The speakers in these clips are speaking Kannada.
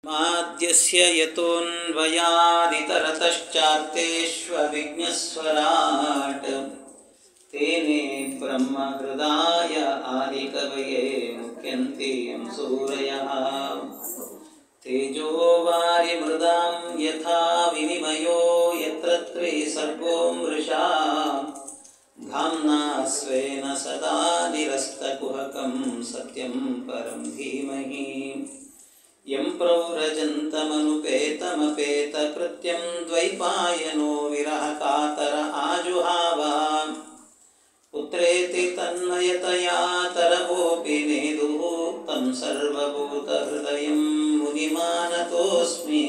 माद्यस्य यतोऽन्वयादितरतश्चार्तेष्वभिज्ञस्वराट् तेने ब्रह्महृदाय आदिकवये मुह्यन्ति यं सूरयः तेजो वारिमृदां यथा विनिमयो यत्र त्रिसर्गो मृषा धाम्ना स्वेन सदा निरस्तकुहकं सत्यं परं धीमहि यं प्रव्रजन्तमनुपेतमपेतकृत्यं द्वैपायनो विरहकातर आजुहाव पुत्रेति तन्मयतया तरवोऽपि नेदुः तं सर्वभूतहृदयं मुनिमानतोऽस्मि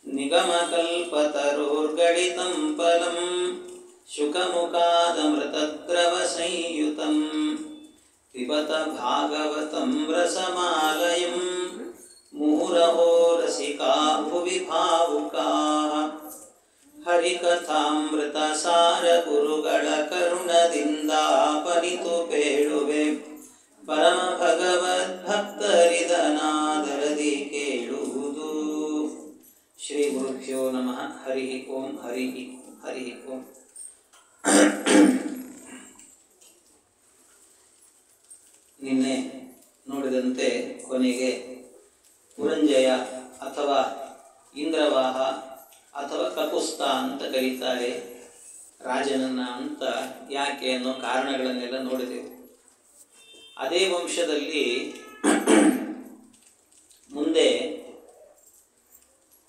निगमकल्पतरोर्गलितं फलं शुकमुखादमृतद्रवसंयुतं पिबत भागवतं रसमालयं मुहुरहो रसिका भुवि भावुकाः हरिकथामृतसारगुरुಗಳ ಕರುಣದಿಂದಾಪನಿತು ಪೇಳುವೆ ಪರಮ ಭಗವದ್ಭಕ್ತರಿದನಾದರದಿ ಕೇಳುವುದು. ಶ್ರೀ ಗುರುಭ್ಯೋ ನಮಃ. ಹರಿ ಓಂ. ಹರಿ ಹರಿ ಓಂ. ನಿನ್ನೆ ನೋಡಿದಂತೆ ಕೊನೆಗೆ ಪುರಂಜಯ ಅಥವಾ ಇಂದ್ರವಾಹ ಅಥವಾ ಕಕುಸ್ತ ಅಂತ ಕರೀತಾರೆ ರಾಜನನ್ನ ಅಂತ ಯಾಕೆ ಅನ್ನೋ ಕಾರಣಗಳನ್ನೆಲ್ಲ ನೋಡಿದೆವು. ಅದೇ ವಂಶದಲ್ಲಿ ಮುಂದೆ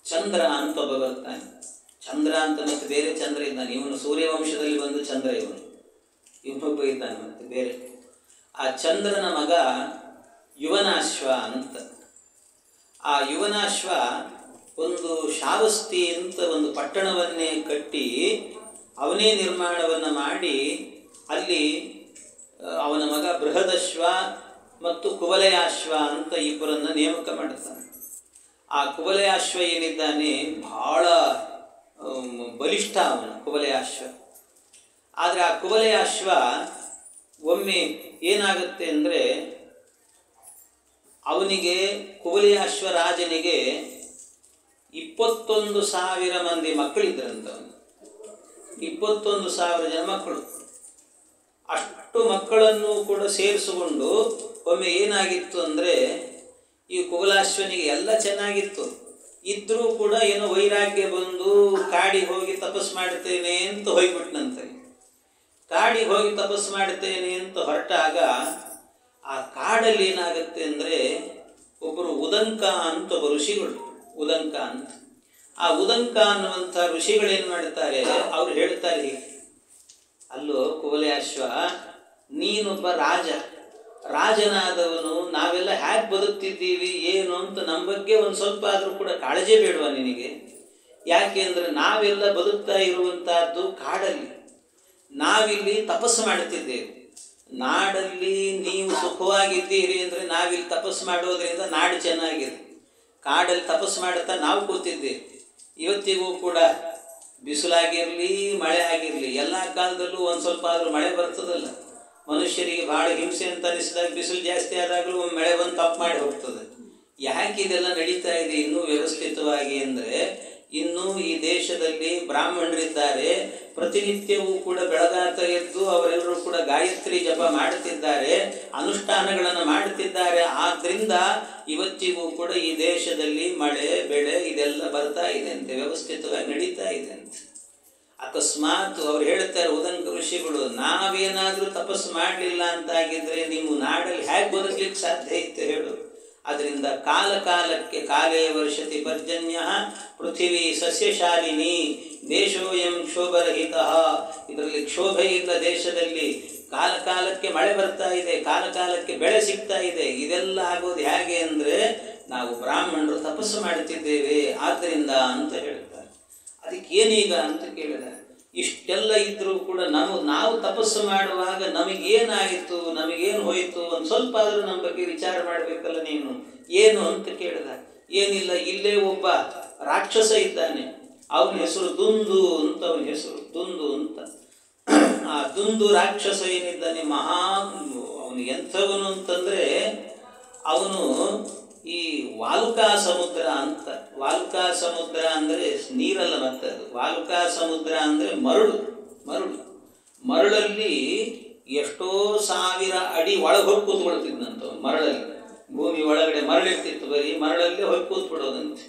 ಚಂದ್ರ ಅಂತ ಒಬ್ಬ ಬರ್ತಾನೆ. ಚಂದ್ರ ಅಂತ ಮತ್ತೆ ಬೇರೆ ಚಂದ್ರ ಇದ್ದಾನೆ. ಇವನು ಸೂರ್ಯವಂಶದಲ್ಲಿ ಬಂದು ಚಂದ್ರ, ಇವನೊಬ್ಬ ಇದ್ದಾನೆ ಮತ್ತೆ ಬೇರೆ. ಆ ಚಂದ್ರನ ಮಗ ಯುವನಾಶ್ವ ಅಂತ. ಆ ಯುವನಾಶ್ವ ಒಂದು ಶಾವಸ್ತಿ ಅಂತ ಒಂದು ಪಟ್ಟಣವನ್ನೇ ಕಟ್ಟಿ ಅವನೇ ನಿರ್ಮಾಣವನ್ನು ಮಾಡಿ ಅಲ್ಲಿ ಅವನ ಮಗ ಬೃಹದಶ್ವ ಮತ್ತು ಕುವಲಯಾಶ್ವ ಅಂತ ಇಬ್ಬರನ್ನು ನೇಮಕ ಮಾಡುತ್ತಾನೆ. ಆ ಕುವಲಯಾಶ್ವ ಏನಿದ್ದಾನೆ ಬಹಳ ಬಲಿಷ್ಠ ಅವನು ಕುವಲಯಾಶ್ವ. ಆದರೆ ಆ ಕುವಲಯಾಶ್ವ ಒಮ್ಮೆ ಏನಾಗುತ್ತೆ ಅಂದರೆ ಅವನಿಗೆ ಕುವಲಯಾಶ್ವರಾಜನಿಗೆ 21,000 ಮಂದಿ ಮಕ್ಕಳಿದ್ರಂತವನು. 21,000 ಜನ ಮಕ್ಕಳು. ಅಷ್ಟು ಮಕ್ಕಳನ್ನು ಕೂಡ ಸೇರಿಸಿಕೊಂಡು ಒಮ್ಮೆ ಏನಾಗಿತ್ತು ಅಂದರೆ ಈ ಕುವಲಾಶ್ವನಿಗೆ ಎಲ್ಲ ಚೆನ್ನಾಗಿತ್ತು, ಇದ್ರೂ ಕೂಡ ಏನೋ ವೈರಾಗ್ಯ ಬಂದು ಕಾಡಿಗೆ ಹೋಗಿ ತಪಸ್ಸು ಮಾಡ್ತೇನೆ ಅಂತ ಹೋಗ್ಬಿಟ್ನಂತೆ. ಕಾಡಿಗೆ ಹೋಗಿ ತಪಸ್ಸು ಮಾಡ್ತೇನೆ ಅಂತ ಹೊರಟಾಗ ಆ ಕಾಡಲ್ಲಿ ಏನಾಗುತ್ತೆ ಅಂದರೆ ಒಬ್ಬರು ಉದಂಕ ಅಂತ ಒಬ್ಬ ಋಷಿಗಳು, ಉದಂಕ ಅಂತ. ಆ ಉದಂಕ ಅನ್ನುವಂಥ ಋಷಿಗಳೇನು ಮಾಡ್ತಾರೆ, ಅವ್ರು ಹೇಳ್ತಾರೆ ಹೀಗೆ, ಅಲ್ಲೋ ಕುವಲಯಾಶ್ವ, ನೀನೊಬ್ಬ ರಾಜನಾದವನು, ನಾವೆಲ್ಲ ಹ್ಯಾಕ್ ಬದುಕ್ತಿದ್ದೀವಿ ಏನು ಅಂತ ನಮ್ಮ ಬಗ್ಗೆ ಒಂದು ಸ್ವಲ್ಪ ಆದರೂ ಕೂಡ ಕಾಳಜಿ ಬೇಡವ ನಿನಗೆ? ಯಾಕೆ ಅಂದರೆ ನಾವೆಲ್ಲ ಬದುಕ್ತಾ ಇರುವಂತಹದ್ದು ಕಾಡಲ್ಲಿ, ನಾವಿಲ್ಲಿ ತಪಸ್ಸು ಮಾಡುತ್ತಿದ್ದೇವೆ. ನಾಡಲ್ಲಿ ನೀವು ಸುಖವಾಗಿದ್ದೀರಿ ಅಂದರೆ ನಾವಿಲ್ಲಿ ತಪಸ್ಸು ಮಾಡೋದ್ರಿಂದ ನಾಡು ಚೆನ್ನಾಗಿದೆ. ಕಾಡಲ್ಲಿ ತಪಸ್ಸು ಮಾಡುತ್ತಾ ನಾವು ಕೂತಿದ್ದೇವೆ. ಇವತ್ತಿಗೂ ಕೂಡ ಬಿಸಿಲಾಗಿರಲಿ ಮಳೆ ಆಗಿರಲಿ ಎಲ್ಲ ಕಾಲದಲ್ಲೂ ಒಂದು ಸ್ವಲ್ಪ ಆದರೂ ಮಳೆ ಬರ್ತದಲ್ಲ. ಮನುಷ್ಯರಿಗೆ ಭಾಳ ಹಿಂಸೆ ಅಂತ ಅನಿಸಿದಾಗ ಬಿಸಿಲು ಜಾಸ್ತಿ ಆದಾಗಲೂ ಒಂದು ಮಳೆ ಬಂದು ತಪ್ಪು ಮಾಡಿ ಹೋಗ್ತದೆ. ಯಾಕೆ ಇದೆಲ್ಲ ನಡೀತಾ ಇದೆ ಇನ್ನೂ ವ್ಯವಸ್ಥಿತವಾಗಿ ಅಂದರೆ, ಇನ್ನೂ ಈ ದೇಶದಲ್ಲಿ ಬ್ರಾಹ್ಮಣರಿದ್ದಾರೆ, ಪ್ರತಿನಿತ್ಯವೂ ಕೂಡ ಬೆಳಗಾತ ಎದ್ದು ಅವರೆಲ್ಲರೂ ಕೂಡ ಗಾಯತ್ರಿ ಜಪ ಮಾಡುತ್ತಿದ್ದಾರೆ, ಅನುಷ್ಠಾನಗಳನ್ನು ಮಾಡುತ್ತಿದ್ದಾರೆ. ಆದ್ದರಿಂದ ಇವತ್ತಿಗೂ ಕೂಡ ಈ ದೇಶದಲ್ಲಿ ಮಳೆ ಬೆಳೆ ಇದೆಲ್ಲ ಬರ್ತಾ ಇದೆ ಅಂತೆ, ವ್ಯವಸ್ಥಿತವಾಗಿ ನಡೀತಾ ಇದೆ ಅಂತೆ. ಅಕಸ್ಮಾತ್ ಅವ್ರು ಹೇಳ್ತಾರೆ ಉದಂಕ ಋಷಿಗಳು, ನಾವೇನಾದರೂ ತಪಸ್ಸು ಮಾಡಲಿಲ್ಲ ಅಂತಾಗಿದ್ರೆ ನಿಮ್ಮ ನಾಡಲ್ಲಿ ಹೇಗೆ ಬದುಕಲಿಕ್ಕೆ ಸಾಧ್ಯ ಇತ್ತು ಹೇಳು? ಅದರಿಂದ ಕಾಲಕ್ಕೆ ಕಾಲೇ ವರ್ಷತಿ ಪರ್ಜನ್ಯ ಪೃಥಿವಿ ಸಸ್ಯಶಾಲಿನಿ ದೇಶೋಯಂ ಕ್ಷೋಭರಹಿತ. ಇದರಲ್ಲಿ ಕ್ಷೋಭೆ ಇಲ್ಲ ದೇಶದಲ್ಲಿ. ಕಾಲಕ್ಕೆ ಮಳೆ ಬರ್ತಾ ಇದೆ, ಕಾಲಕ್ಕೆ ಬೆಳೆ ಸಿಗ್ತಾ ಇದೆ. ಇದೆಲ್ಲ ಆಗೋದು ಹೇಗೆ ಅಂದರೆ ನಾವು ಬ್ರಾಹ್ಮಣರು ತಪಸ್ಸು ಮಾಡುತ್ತಿದ್ದೇವೆ ಆದ್ದರಿಂದ ಅಂತ ಹೇಳ್ತಾರೆ. ಅದಕ್ಕೆ ಏನೀಗ ಅಂತ ಕೇಳಿದರೆ, ಇಷ್ಟೆಲ್ಲ ಇದ್ದರೂ ಕೂಡ ನಾವು ತಪಸ್ಸು ಮಾಡುವಾಗ ನಮಗೇನಾಯಿತು, ನಮಗೇನು ಹೋಯಿತು, ಒಂದು ಸ್ವಲ್ಪ ಆದರೂ ನಮ್ಮ ಬಗ್ಗೆ ವಿಚಾರ ಮಾಡಬೇಕಲ್ಲ ನೀನು. ಏನು ಅಂತ ಕೇಳಿದ, ಏನಿಲ್ಲ, ಇಲ್ಲೇ ಒಬ್ಬ ರಾಕ್ಷಸ ಇದ್ದಾನೆ, ಅವನ ಹೆಸರು ದುಂದು ಅಂತ. ಅವನ ಹೆಸರು ದುಂದು ಅಂತ. ಆ ದುಂದು ರಾಕ್ಷಸ ಏನಿದ್ದಾನೆ ಅವನು ಎಂಥವನು ಅಂತಂದರೆ, ಅವನು ಈ ವಾಲುಕಾ ಸಮುದ್ರ ಅಂತ. ವಾಲುಕಾ ಸಮುದ್ರ ಅಂದರೆ ನೀರಲ್ಲ, ಮತ್ತೆ ಅದು ವಾಲುಕಾ ಸಮುದ್ರ ಅಂದರೆ ಮರಳು. ಮರಳಲ್ಲಿ ಎಷ್ಟೋ ಸಾವಿರ ಅಡಿ ಒಳಗೆ ಹೋಗಿ ಕೂತ್ಕೊಳ್ತಿದ್ದಂತ ಮರಳಲ್ಲಿ. ಭೂಮಿ ಒಳಗಡೆ ಮರಳಿರ್ತಿತ್ತು, ಬರೀ ಮರಳಲ್ಲಿ ಹೋಗಿ ಕೂತ್ಬಿಡೋದಂತೆ.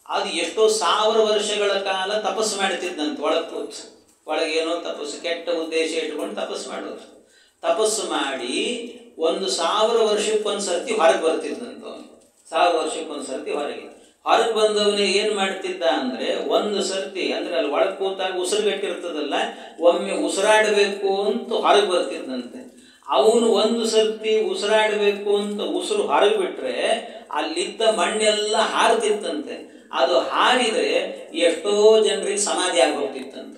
ಅದು ಎಷ್ಟೋ ಸಾವಿರ ವರ್ಷಗಳ ಕಾಲ ತಪಸ್ಸು ಮಾಡ್ತಿದ್ದಂತೆ ಒಳಗೆ ಕೂತು. ಒಳಗೇನೋ ತಪಸ್ಸು, ಕೆಟ್ಟ ಉದ್ದೇಶ ಇಟ್ಕೊಂಡು ತಪಸ್ಸು ಮಾಡೋದು. ತಪಸ್ಸು ಮಾಡಿ 1000 ವರ್ಷಕ್ಕೊಂದು ಸರ್ತಿ ಹೊರಗೆ ಬರ್ತಿದ್ದಂತ. 1000 ವರ್ಷಕ್ಕೊಂದು ಸರ್ತಿ ಹೊರಗೆ ಬಂದವನೇ ಏನು ಮಾಡ್ತಿದ್ದ ಅಂದರೆ, ಒಂದು ಸರ್ತಿ ಅಂದರೆ ಅಲ್ಲಿ ಒಳಗೆ ಕೂತಾಗ ಉಸಿರುಗಟ್ಟಿರ್ತದಲ್ಲ, ಒಮ್ಮೆ ಉಸಿರಾಡಬೇಕು ಅಂತ ಹೊರಗೆ ಬರ್ತಿದ್ದಂತೆ. ಅವನು ಒಂದು ಸರ್ತಿ ಉಸಿರಾಡಬೇಕು ಅಂತ ಉಸಿರು ಹೊರಗೆ ಬಿಟ್ರೆ ಅಲ್ಲಿದ್ದ ಮಣ್ಣೆಲ್ಲ ಹಾರುತ್ತಿತ್ತಂತೆ. ಅದು ಹಾರಿದರೆ ಎಷ್ಟೋ ಜನರಿಗೆ ಸಮಾಧಿ ಆಗಿ ಹೋಗ್ತಿತ್ತಂತ,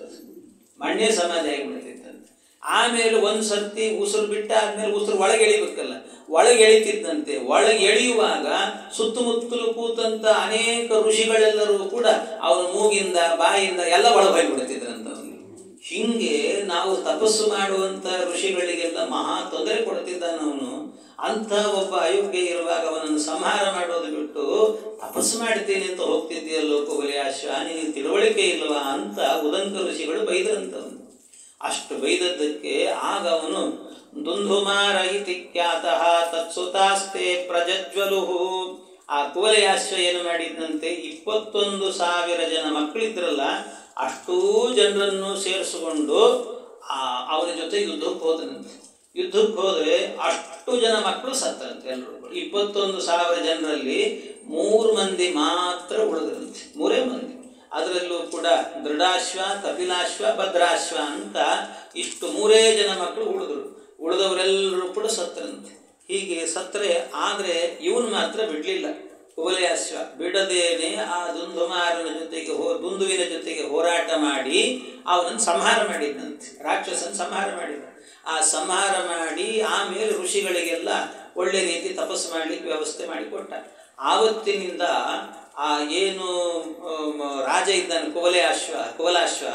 ಮಣ್ಣೇ ಸಮಾಧಿ ಆಗಿಬಿಡ್ತಿತ್ತಂತೆ. ಆಮೇಲೆ ಒಂದು ಸರ್ತಿ ಉಸಿರು ಬಿಟ್ಟಾದ್ಮೇಲೆ ಉಸಿರು ಒಳಗೆ ಎಳಿಬೇಕಲ್ಲ, ಒಳಗೆ ಎಳಿತಿದ್ದಂತೆ. ಒಳಗೆ ಎಳೆಯುವಾಗ ಸುತ್ತಮುತ್ತಲು ಕೂತಂತ ಅನೇಕ ಋಷಿಗಳೆಲ್ಲರೂ ಕೂಡ ಅವನ ಮೂಗಿಂದ ಬಾಯಿಂದ ಎಲ್ಲ ಒಳಗೆ ಹೋಗಿಬಿಡ್ತಿದ್ರಂತ. ಹಿಂಗೆ ನಾವು ತಪಸ್ಸು ಮಾಡುವಂಥ ಋಷಿಗಳಿಗೆಲ್ಲ ಮಹಾ ತೊಂದರೆ ಕೊಡ್ತಿದ್ದಾನವನು. ಅಂಥ ಒಬ್ಬ ಅಯೋಗ್ಯ ಇರುವಾಗ ಅವನನ್ನು ಸಂಹಾರ ಮಾಡೋದು ಬಿಟ್ಟು ತಪಸ್ಸು ಮಾಡ್ತೀನಿ ಅಂತ ಹೋಗ್ತಿದ್ದೀಯಲ್ಲೋ ಕುವಲಯಾಶ್ವ, ನಿನಗೆ ತಿಳುವಳಿಕೆ ಇಲ್ವಾ ಅಂತ ಉದಂಕ ಋಷಿಗಳು ಬೈದ್ರಂತವನು. ಅಷ್ಟು ಬೈದದ್ದಕ್ಕೆ ಆಗ ಅವನು ದುಂಧುಮಾರ ಇತಿ ಖ್ಯಾತಃ ತತ್ಸುತಾಸ್ತೆ ಪ್ರಜ್ವಲುಹು. ಆ ಕುವಲಯಾಶ್ವ ಏನು ಮಾಡಿದ್ದಂತೆ, 21,000 ಜನ ಮಕ್ಕಳಿದ್ರಲ್ಲ, ಅಷ್ಟೂ ಜನರನ್ನು ಸೇರಿಸಿಕೊಂಡು ಅವನ ಜೊತೆ ಯುದ್ಧಕ್ಕೆ ಹೋದನಂತೆ. ಯುದ್ಧಕ್ಕೆ ಹೋದರೆ ಅಷ್ಟು ಜನ ಮಕ್ಕಳು ಸತ್ತರಂತೆ ಎಲ್ಲರೂ. 21,000 ಜನರಲ್ಲಿ 3 ಮಂದಿ ಮಾತ್ರ ಉಳಿದ್ರಂತೆ, 3 ಮಂದಿ. ಅದರಲ್ಲೂ ಕೂಡ ದೃಢಾಶ್ವ, ಕಪಿಲಾಶ್ವ, ಭದ್ರಾಶ್ವ ಅಂತ ಇಷ್ಟು 3 ಜನ ಮಕ್ಕಳು ಉಳಿದವರೆಲ್ಲರೂ ಕೂಡ ಸತ್ತರಂತೆ. ಹೀಗೆ ಸತ್ತರೆ ಆದರೆ ಇವನು ಮಾತ್ರ ಬಿಡಲಿಲ್ಲ. ಕುವಲಯಾಶ್ವ ಬಿಡದೇನೆ ಆ ದುಂದುವಿನ ಜೊತೆಗೆ ಹೋರಾಟ ಮಾಡಿ ಅವನನ್ನು ಸಂಹಾರ ಮಾಡಿದ್ದಂತೆ. ರಾಕ್ಷಸನ ಸಂಹಾರ ಮಾಡಿದ. ಆ ಸಂಹಾರ ಮಾಡಿ ಆಮೇಲೆ ಋಷಿಗಳಿಗೆಲ್ಲ ಒಳ್ಳೆ ರೀತಿ ತಪಸ್ಸು ಮಾಡಲಿಕ್ಕೆ ವ್ಯವಸ್ಥೆ ಮಾಡಿಕೊಟ್ಟ. ಆವತ್ತಿನಿಂದ ಆ ಏನು ರಾಜ ಇದ್ದಾನೆ ಕುವಲಾಶ್ವ,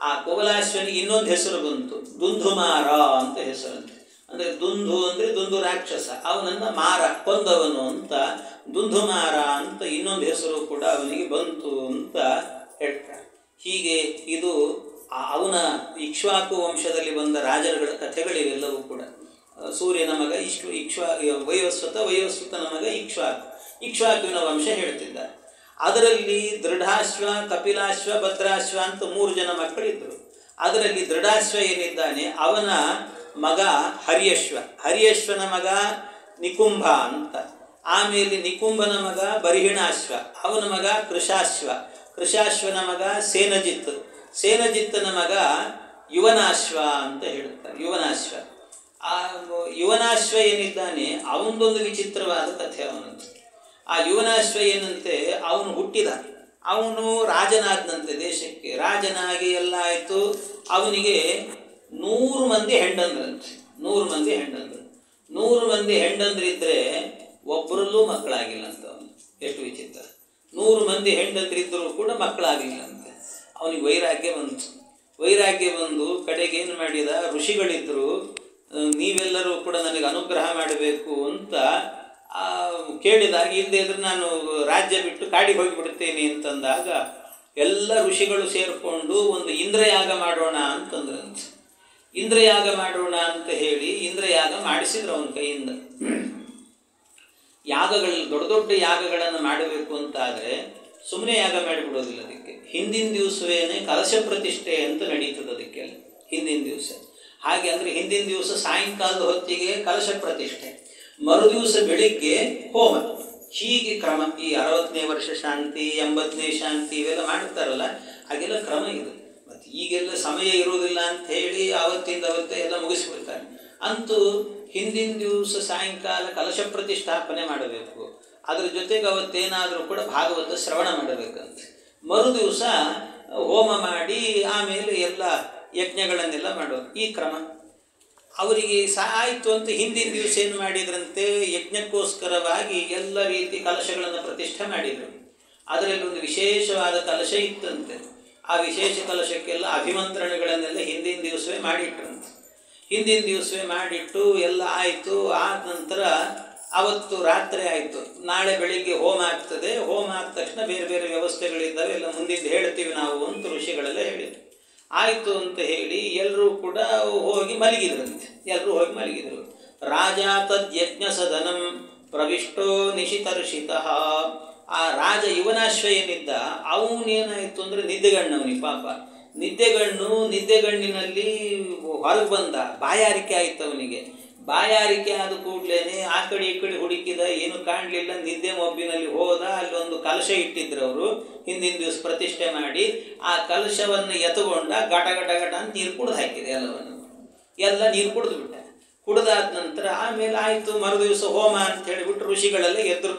ಆ ಕುವಲಾಶ್ವನಿಗೆ ಇನ್ನೊಂದು ಹೆಸರು ಬಂತು, ದುಂಧುಮಾರ ಅಂತ ಹೆಸರಂತೆ. ಅಂದರೆ ದುಂದು ಅಂದರೆ ದುಂದು ರಾಕ್ಷಸ, ಅವನನ್ನು ಮಾರ ಕೊಂದವನು ಅಂತ ದುಂಧುಮಾರ ಅಂತ ಇನ್ನೊಂದು ಹೆಸರು ಕೂಡ ಅವನಿಗೆ ಬಂತು ಅಂತ ಹೇಳ್ತಾರೆ. ಹೀಗೆ ಇದು ಅವನ ಇಕ್ಷ್ವಾಕು ವಂಶದಲ್ಲಿ ಬಂದ ರಾಜರುಗಳ ಕಥೆಗಳಿವೆಲ್ಲವೂ ಕೂಡ. ಸೂರ್ಯನ ಮಗ ವೈವಸ್ವತನ ಮಗ ಇಕ್ಷ್ವಾಕುವಿನ ವಂಶ ಹೇಳ್ತಿದ್ದಾರೆ. ಅದರಲ್ಲಿ ದೃಢಾಶ್ವ, ಕಪಿಲಾಶ್ವ, ಭದ್ರಾಶ್ವ ಅಂತ 3 ಜನ ಮಕ್ಕಳಿದ್ದರು. ಅದರಲ್ಲಿ ದೃಢಾಶ್ವ ಏನಿದ್ದಾನೆ ಅವನ ಮಗ ಹರಿಯಶ್ವನ ಮಗ ನಿಕುಂಭ ಅಂತ. ಆಮೇಲೆ ನಿಕುಂಭನ ಮಗ ಬರಿಹಿಣಾಶ್ವ, ಅವನ ಮಗ ಕೃಶಾಶ್ವನ ಮಗ ಸೇನಜಿತ್ತನ ಮಗ ಯುವನಾಶ್ವ ಅಂತ ಹೇಳುತ್ತಾರೆ. ಆ ಯುವನಾಶ್ವ ಏನಿದ್ದಾನೆ ಅವನದೊಂದು ವಿಚಿತ್ರವಾದ ಕಥೆ ಅವನಂತೆ. ಆ ಯುವನಾಶ್ವ ಏನಂತೆ, ಅವನು ಹುಟ್ಟಿದ, ಅವನು ರಾಜನಾದನಂತೆ, ದೇಶಕ್ಕೆ ರಾಜನಾಗಿ ಎಲ್ಲ ಆಯಿತು. ಅವನಿಗೆ 100 ಮಂದಿ ಹೆಂಡಂದ್ರಂತೆ. 100 ಮಂದಿ ಹೆಂಡಂದ್ರಿದ್ರೆ ಒಬ್ಬರಲ್ಲೂ ಮಕ್ಕಳಾಗಿಲ್ಲ ಅಂತ. ಅವನು ಎಷ್ಟು ವಿಚಿತ್ರ, 100 ಮಂದಿ ಹೆಂಡಂದ್ರಿದ್ದರೂ ಕೂಡ ಮಕ್ಕಳಾಗಿಲ್ಲಂತೆ. ಅವನಿಗೆ ವೈರಾಗ್ಯ ಬಂದು ಕಡೆಗೆ ಏನು ಮಾಡಿದ, ಋಷಿಗಳಿದ್ದರು, ನೀವೆಲ್ಲರೂ ಕೂಡ ನನಗೆ ಅನುಗ್ರಹ ಮಾಡಬೇಕು ಅಂತ ಕೇಳಿದಾಗ, ಇಲ್ಲದೆ ಇದ್ರೆ ನಾನು ರಾಜ್ಯ ಬಿಟ್ಟು ಕಾಡಿಗೆ ಹೋಗಿಬಿಡ್ತೇನೆ ಅಂತಂದಾಗ ಎಲ್ಲ ಋಷಿಗಳು ಸೇರಿಕೊಂಡು ಒಂದು ಇಂದ್ರಯಾಗ ಮಾಡೋಣ ಅಂತಂದ್ರಂತೆ. ಇಂದ್ರಯಾಗ ಮಾಡೋಣ ಅಂತ ಹೇಳಿ ಇಂದ್ರಯಾಗ ಮಾಡಿಸಿದ್ರು ಅವನ ಕೈಯಿಂದ. ದೊಡ್ಡ ದೊಡ್ಡ ಯಾಗಗಳನ್ನು ಮಾಡಬೇಕು ಅಂತಾದರೆ ಸುಮ್ಮನೆ ಯಾಗ ಮಾಡಿಬಿಡೋದಿಲ್ಲ. ಅದಕ್ಕೆ ಹಿಂದಿನ ದಿವಸವೇನೆ ಕಲಶ ಪ್ರತಿಷ್ಠೆ ಅಂತ ನಡೀತದೆ ಅದಕ್ಕೆಲ್ಲ ಹಿಂದಿನ ದಿವಸ. ಹಾಗೆ ಅಂದರೆ ಹಿಂದಿನ ದಿವಸ ಸಾಯಂಕಾಲದ ಹೊತ್ತಿಗೆ ಕಲಶ ಪ್ರತಿಷ್ಠೆ, ಮರುದಿವಸ ಬೆಳಿಗ್ಗೆ ಹೋಮ. ಹೀಗೆ ಕ್ರಮ. ಈ 60ನೇ ವರ್ಷ ಶಾಂತಿ, 80ನೇ ಶಾಂತಿ ಇವೆಲ್ಲ ಮಾಡ್ತಾರಲ್ಲ, ಹಾಗೆಲ್ಲ ಕ್ರಮ ಇದೆ. ಮತ್ತು ಈಗೆಲ್ಲ ಸಮಯ ಇರುವುದಿಲ್ಲ ಅಂತ ಹೇಳಿ ಅವತ್ತೇ ಎಲ್ಲ ಮುಗಿಸ್ಬಿಡ್ತಾರೆ. ಅಂತೂ ಹಿಂದಿನ ದಿವಸ ಸಾಯಂಕಾಲ ಕಲಶ ಪ್ರತಿಷ್ಠಾಪನೆ ಮಾಡಬೇಕು. ಅದರ ಜೊತೆಗೆ ಅವತ್ತೇನಾದರೂ ಕೂಡ ಭಾಗವತ ಶ್ರವಣ ಮಾಡಬೇಕಂತೆ. ಮರುದಿವಸ ಹೋಮ ಮಾಡಿ ಆಮೇಲೆ ಎಲ್ಲ ಯಜ್ಞಗಳನ್ನೆಲ್ಲ ಮಾಡೋದು, ಈ ಕ್ರಮ. ಅವರಿಗೆ ಆಯಿತು ಅಂತ ಹಿಂದಿನ ದಿವಸ ಏನು ಮಾಡಿದ್ರಂತೆ, ಯಜ್ಞಕ್ಕೋಸ್ಕರವಾಗಿ ಎಲ್ಲ ರೀತಿ ಕಲಶಗಳನ್ನು ಪ್ರತಿಷ್ಠೆ ಮಾಡಿದರು. ಅದರಲ್ಲಿ ಒಂದು ವಿಶೇಷವಾದ ಕಲಶ ಇತ್ತಂತೆ. ಆ ವಿಶೇಷ ಕಲಶಕ್ಕೆಲ್ಲ ಅಭಿಮಂತ್ರಣಗಳನ್ನೆಲ್ಲ ಹಿಂದಿನ ದಿವಸವೇ ಮಾಡಿಟ್ರಂತೆ. ಹಿಂದಿನ ದಿವಸವೇ ಮಾಡಿಟ್ಟು ಎಲ್ಲ ಆಯಿತು. ಆದ ನಂತರ ಅವತ್ತು ರಾತ್ರಿ ಆಯಿತು, ನಾಳೆ ಬೆಳಿಗ್ಗೆ ಹೋಮ ಆಗ್ತದೆ, ಹೋಮ ಆದ ತಕ್ಷಣ ಬೇರೆ ಬೇರೆ ವ್ಯವಸ್ಥೆಗಳಿದ್ದಾವೆ, ಎಲ್ಲ ಮುಂದಿದ್ದು ಹೇಳ್ತೀವಿ ನಾವು ಅಂತ ಋಷಿಗಳೆಲ್ಲ ಹೇಳಿದ್ರು. ಆಯಿತು ಅಂತ ಹೇಳಿ ಎಲ್ಲರೂ ಕೂಡ ಹೋಗಿ ಮಲಗಿದ್ರಂತೆ. ಎಲ್ಲರೂ ಹೋಗಿ ಮಲಗಿದರು. ರಾಜ ತದ್ಯಜ್ಞ ಸದನಂ ಪ್ರವಿಷ್ಟೋ ನಿಶಿತರ್ಷಿತಃ. ಆ ರಾಜ ಯುವನಾಶ್ವ ಏನಿದ್ದ ಅವನೇನಾಯಿತು ಅಂದರೆ ನಿದ್ದೆಗಣ್ಣವನಿಗೆ ಪಾಪ. ನಿದ್ದೆಗಣ್ಣಿನಲ್ಲಿ ಹೊರಗೆ ಬಂದ. ಬಾಯಾರಿಕೆ ಆಯಿತು ಅವನಿಗೆ. ಬಾಯಾರಿಕೆ ಆದ ಕೂಡಲೇ ಆ ಕಡೆ ಈ ಕಡೆ ಹುಡುಕಿದ, ಏನು ಕಾಣಲಿಲ್ಲ. ನಿದ್ದೆ ಮೊಬ್ಬಿನಲ್ಲಿ ಹೋದ. ಅಲ್ಲೊಂದು ಕಲಶ ಇಟ್ಟಿದ್ರು ಅವರು, ಹಿಂದಿನ ದಿವಸ ಪ್ರತಿಷ್ಠೆ ಮಾಡಿ. ಆ ಕಲಶವನ್ನು ಎತ್ತುಕೊಂಡ, ಗಟ ಗಟ ಗಟ ಅಂತ ನೀರು ಕುಡ್ದು ಹಾಕಿದೆ. ಎಲ್ಲ ನೀರು ಕುಡಿದು ಬಿಟ್ಟ. ಕುಡ್ದಾದ ನಂತರ ಆಮೇಲೆ ಆಯಿತು, ಮರುದಿವಸ ಹೋಮ ಅಂತ ಹೇಳಿಬಿಟ್ಟು ಋಷಿಗಳೆಲ್ಲ ಎದ್ರು.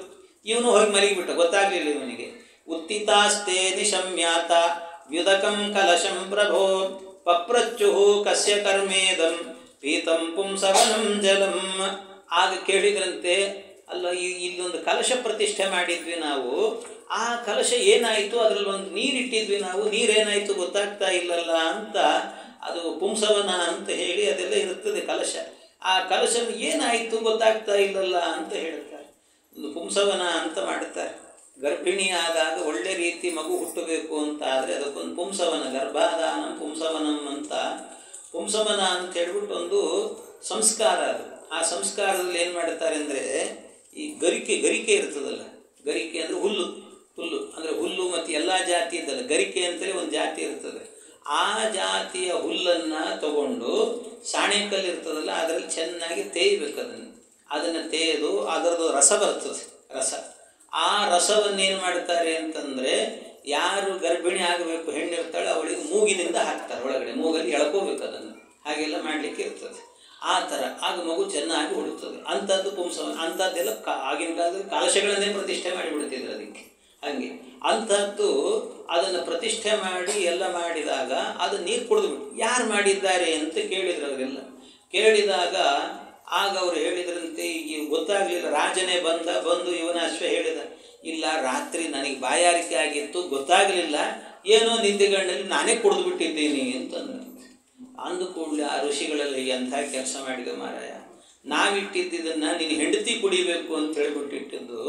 ಇವನು ಹೋಗಿ ಮಲಗಿಬಿಟ್ಟ, ಗೊತ್ತಾಗಲಿಲ್ಲ ಇವನಿಗೆ. ಉತ್ತಿತಾಸ್ತೆ ನಿಶಮ್ಯಾತ ವ್ಯುದಕಂ ಕಲಶಂ ಪ್ರಭೋ ಪಪ್ರಚ್ಚುಹು ಕಸ್ಯ ಕರ್ಮೇದಂ ಪೀತಂ ಪುಂಸವನಂ ಜಲಂ. ಆಗ ಕೇಳಿದ್ರಂತೆ, ಅಲ್ಲ ಇಲ್ಲೊಂದು ಕಲಶ ಪ್ರತಿಷ್ಠೆ ಮಾಡಿದ್ವಿ ನಾವು, ಆ ಕಲಶ ಏನಾಯಿತು, ಅದರಲ್ಲಿ ಒಂದು ನೀರಿಟ್ಟಿದ್ವಿ ನಾವು, ನೀರೇನಾಯಿತು ಗೊತ್ತಾಗ್ತಾ ಇಲ್ಲಲ್ಲ ಅಂತ. ಅದು ಪುಂಸವನ ಅಂತ ಹೇಳಿ ಅದೆಲ್ಲ ಇರುತ್ತದೆ ಕಲಶ. ಆ ಕಲಶ ಏನಾಯಿತು ಗೊತ್ತಾಗ್ತಾ ಇಲ್ಲಲ್ಲ ಅಂತ ಹೇಳ್ತಾರೆ. ಒಂದು ಪುಂಸವನ ಅಂತ ಮಾಡುತ್ತಾರೆ. ಗರ್ಭಿಣಿ ಆದಾಗ ಒಳ್ಳೆ ರೀತಿ ಮಗು ಹುಟ್ಟಬೇಕು ಅಂತ ಆದರೆ ಅದಕ್ಕೊಂದು ಪುಂಸವನ, ಗರ್ಭಾಧಾನ ಪುಂಸವನಂ ಅಂತ. ಪುಂಸವನ ಅಂತ ಹೇಳ್ಬಿಟ್ಟು ಒಂದು ಸಂಸ್ಕಾರ ಅದು. ಆ ಸಂಸ್ಕಾರದಲ್ಲಿ ಏನು ಮಾಡ್ತಾರೆ ಅಂದರೆ, ಈ ಗರಿಕೆ ಇರ್ತದಲ್ಲ, ಗರಿಕೆ ಅಂದರೆ ಹುಲ್ಲು ಅಂದರೆ ಹುಲ್ಲು ಮತ್ತು ಎಲ್ಲ ಜಾತಿ ಇದ್ದಲ್ಲ, ಗರಿಕೆ ಅಂತಲೇ ಒಂದು ಜಾತಿ ಇರ್ತದೆ. ಆ ಜಾತಿಯ ಹುಲ್ಲನ್ನು ತಗೊಂಡು ಸಾಣೆಕಲ್ಲು ಇರ್ತದಲ್ಲ ಅದರಲ್ಲಿ ಚೆನ್ನಾಗಿ ತೇಯ್ಬೇಕು. ಅದನ್ನು ತೇಯ್ದು ಅದರದ್ದು ರಸ ಬರ್ತದೆ, ರಸ. ಆ ರಸವನ್ನೇನು ಮಾಡ್ತಾರೆ ಅಂತಂದರೆ, ಯಾರು ಗರ್ಭಿಣಿ ಆಗಬೇಕು ಹೆಣ್ಣಿರ್ತಾಳೆ ಅವಳಿಗೆ ಮೂಗಿನಿಂದ ಹಾಕ್ತಾರೆ ಒಳಗಡೆ, ಮೂಗಲ್ಲಿ ಎಳ್ಕೋಬೇಕು ಅದನ್ನು. ಹಾಗೆಲ್ಲ ಮಾಡಲಿಕ್ಕೆ ಇರ್ತದೆ. ಆ ಥರ ಆಗ ಮಗು ಚೆನ್ನಾಗಿ ಹುಡುಕ್ತದೆ. ಅಂಥದ್ದು ಪುಂಸವನ. ಅಂಥದ್ದೆಲ್ಲ ಆಗಿನ ಕಾಲದಲ್ಲಿ ಕಲಶಗಳನ್ನೇ ಪ್ರತಿಷ್ಠೆ ಮಾಡಿಬಿಡ್ತಿದ್ರು ಅದಕ್ಕೆ. ಹಾಗೆ ಅಂಥದ್ದು ಅದನ್ನು ಪ್ರತಿಷ್ಠೆ ಮಾಡಿ ಎಲ್ಲ ಮಾಡಿದಾಗ ಅದು ನೀರು ಕುಡಿದ್ಬಿಟ್ಟು ಯಾರು ಮಾಡಿದ್ದಾರೆ ಅಂತ ಕೇಳಿದ್ರು ಅವರೆಲ್ಲ. ಕೇಳಿದಾಗ ಆಗ ಅವರು ಹೇಳಿದ್ರಂತೆ, ಈಗ ಗೊತ್ತಾಗಲಿಲ್ಲ. ರಾಜನೇ ಬಂದು ಯುವನಾಶ್ವ ಹೇಳಿದ, ಇಲ್ಲ ರಾತ್ರಿ ನನಗೆ ಬಾಯಾರಿಕೆ ಆಗಿತ್ತು, ಗೊತ್ತಾಗಲಿಲ್ಲ, ಏನೋ ನಿದ್ದೆಗಣ್ಣಲ್ಲಿ ನಾನೇ ಕುಡಿದು ಬಿಟ್ಟಿದ್ದೀನಿ ಅಂತಂದ್ರೆ. ಅಂದು ಕೂಡಲೇ ಆ ಋಷಿಗಳಲ್ಲಿ ಎಂಥ ಕೆಲಸ ಮಾಡಿದ ಮಾರಾಯ, ನಾವಿಟ್ಟಿದ್ದನ್ನು ನೀನು ಹೆಂಡತಿ ಕುಡಿಬೇಕು ಅಂತ ಹೇಳ್ಬಿಟ್ಟಿಟ್ಟಿದ್ದು